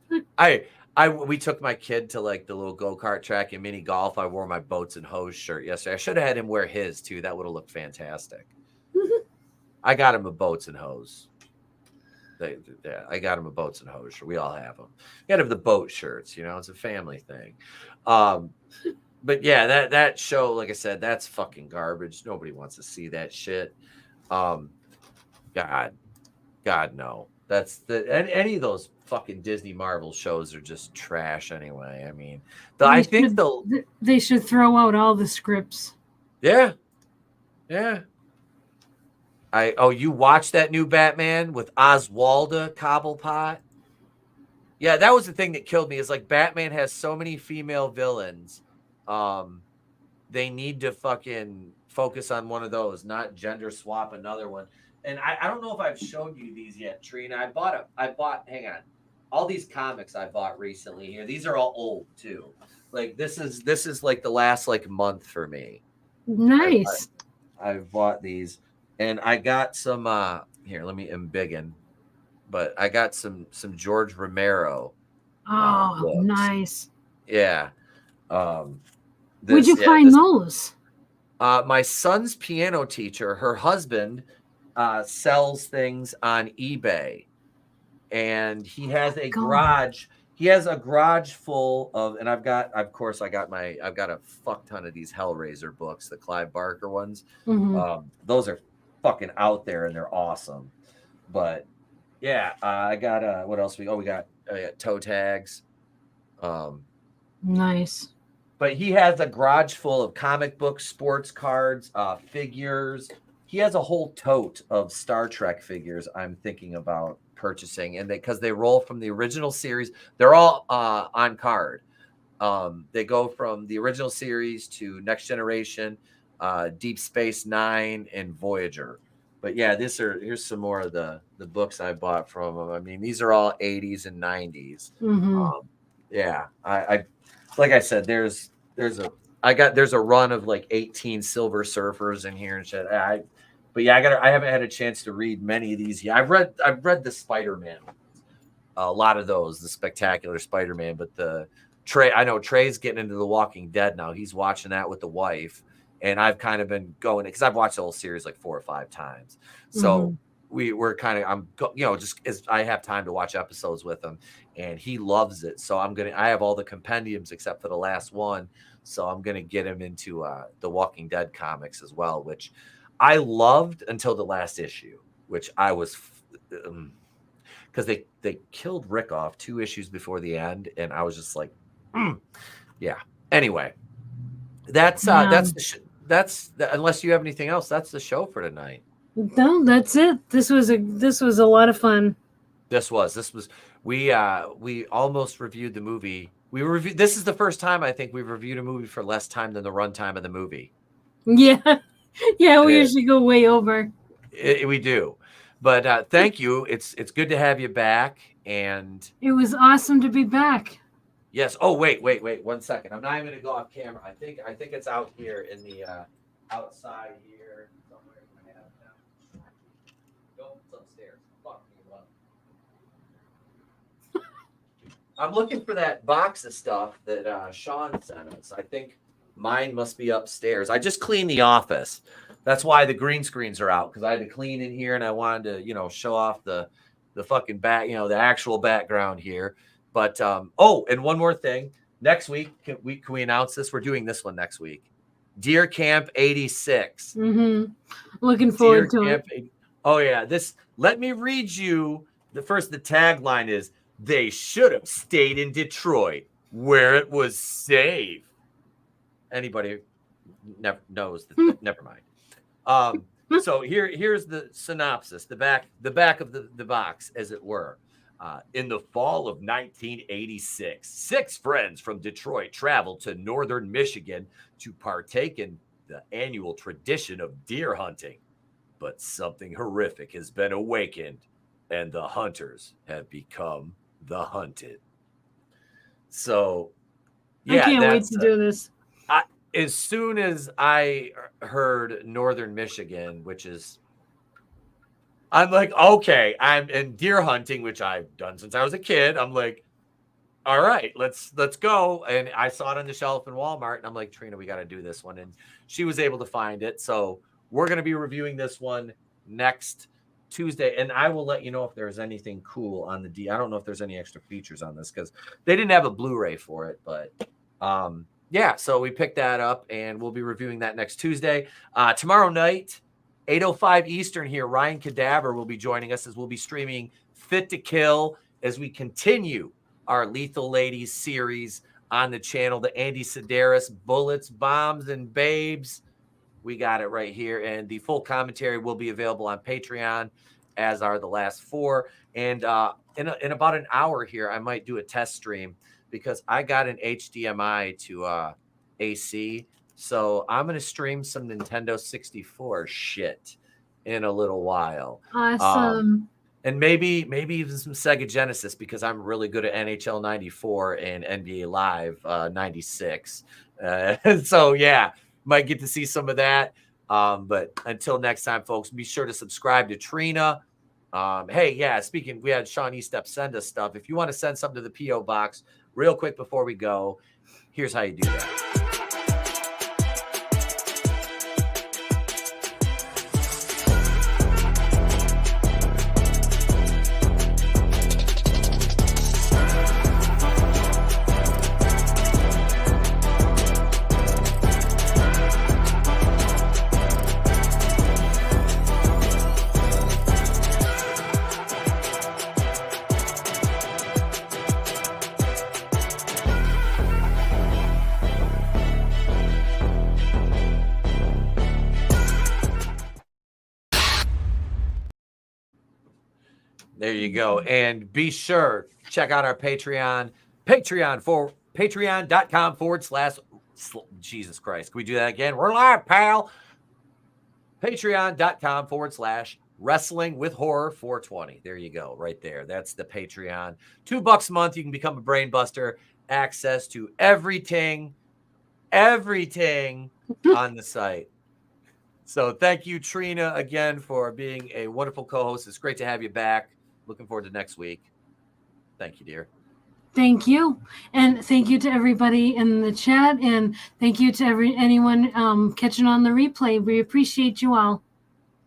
We took my kid to like the little go-kart track and mini golf. I wore my boats and hose shirt yesterday. I should have had him wear his too. That would have looked fantastic. I got him a boats and hose. I got him a boats and hose shirt. We all have them. We got him the boat shirts. You know, it's a family thing. But yeah, that show, like I said, that's fucking garbage. Nobody wants to see that shit. God, no. That's any of those fucking Disney Marvel shows are just trash anyway. I mean, I think they should throw out all the scripts. Yeah. You watched that new Batman with Oswalda Cobblepot? Yeah, that was the thing that killed me. Is like Batman has so many female villains. They need to fucking focus on one of those, not gender swap another one. And I don't know if I've shown you these yet, Trina. I bought, hang on, all these comics I bought recently here. These are all old too. Like this is like the last like month for me. Nice. I've bought these, and I got some. Here, let me embiggen. But I got some George Romero. Oh, nice. Yeah. Where'd you find those? My son's piano teacher, her husband, sells things on eBay, and he has a garage. He has a garage full of, and I've got a fuck ton of these Hellraiser books, the Clive Barker ones. Mm-hmm. Those are fucking out there and they're awesome. But yeah, I got what else we got toe tags. Nice. But he has a garage full of comic books, sports cards, figures. He has a whole tote of Star Trek figures I'm thinking about purchasing, and because they roll from the original series, they're all on card. They go from the original series to Next Generation, Deep Space Nine, and Voyager. But yeah, here's some more of the books I bought from them. I mean, these are all 80s and 90s. Mm-hmm. Yeah, I like I said, there's a run of like 18 Silver Surfers in here and shit. But yeah, I haven't had a chance to read many of these yet. I've read the Spider-Man, a lot of those, the Spectacular Spider-Man. But I know Trey's getting into The Walking Dead now. He's watching that with the wife, and I've kind of been going because I've watched the whole series like 4 or 5 times. So we're kind of just as I have time to watch episodes with him, and he loves it. So I have all the compendiums except for the last one. So I'm gonna get him into the Walking Dead comics as well, which I loved until the last issue, which I was because they killed Rick off 2 issues before the end, and I was just like, yeah. Anyway, that's unless you have anything else, that's the show for tonight. No, that's it. This was a lot of fun. This was we almost reviewed the movie. This is the first time I think we've reviewed a movie for less time than the runtime of the movie. Yeah. Yeah, we usually go way over. We do. But thank you. It's good to have you back. And it was awesome to be back. Yes. Oh, wait 1 second. I'm not even gonna go off camera. I think it's out here in the outside here somewhere. Nope, it's upstairs. Fuck me. I'm looking for that box of stuff that Sean sent us. I think mine must be upstairs. I just cleaned the office. That's why the green screens are out, because I had to clean in here and I wanted to, show off the fucking back, the actual background here. But and one more thing. Next week, can we announce this? We're doing this one next week. Deer Camp 86. Mm-hmm. Looking forward to it. Oh yeah. Let me read you the tagline is, "They should have stayed in Detroit where it was safe." Anybody never knows that? Never mind. So here's the synopsis, the back of the box, as it were. In the fall of 1986, 6 friends from Detroit traveled to northern Michigan to partake in the annual tradition of deer hunting. But something horrific has been awakened, and the hunters have become the hunted. So, yeah, I can't wait to do this. As soon as I heard northern Michigan, I'm like, okay, I'm in deer hunting, which I've done since I was a kid. I'm like, all right, let's go. And I saw it on the shelf in Walmart, and I'm like, Trina, we got to do this one. And she was able to find it. So we're going to be reviewing this one next Tuesday. And I will let you know if there's anything cool on the I don't know if there's any extra features on this, because they didn't have a Blu-ray for it. But yeah, so we picked that up, and we'll be reviewing that next Tuesday. Tomorrow night, 8:05 Eastern here, Ryan Cadaver will be joining us as we'll be streaming Fit to Kill as we continue our Lethal Ladies series on the channel. The Andy Sedaris Bullets, Bombs, and Babes. We got it right here. And the full commentary will be available on Patreon, as are the last 4. And in about an hour here, I might do a test stream because I got an HDMI to AC. So I'm going to stream some Nintendo 64 shit in a little while. Awesome. And maybe even some Sega Genesis, because I'm really good at NHL 94 and NBA Live 96. So yeah, might get to see some of that. But until next time, folks, be sure to subscribe to Trina. Hey, yeah, speaking, we had Sean Estep send us stuff. If you want to send something to the P.O. Box real quick before we go, here's how you do that. There you go. And be sure, check out our Patreon, patreon.com/ Jesus Christ. Can we do that again? We're live, pal. Patreon.com/ Wrestling with Horror 420. There you go, right there. That's the Patreon. $2 a month. You can become a brain buster. Access to everything on the site. So thank you, Trina, again, for being a wonderful co-host. It's great to have you back. Looking forward to next week. Thank you, dear. Thank you. And thank you to everybody in the chat. And thank you to anyone catching on the replay. We appreciate you all.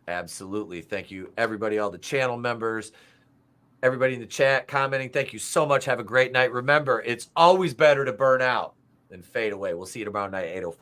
Absolutely. Thank you, everybody, all the channel members, everybody in the chat commenting. Thank you so much. Have a great night. Remember, it's always better to burn out than fade away. We'll see you tomorrow night at 8:05.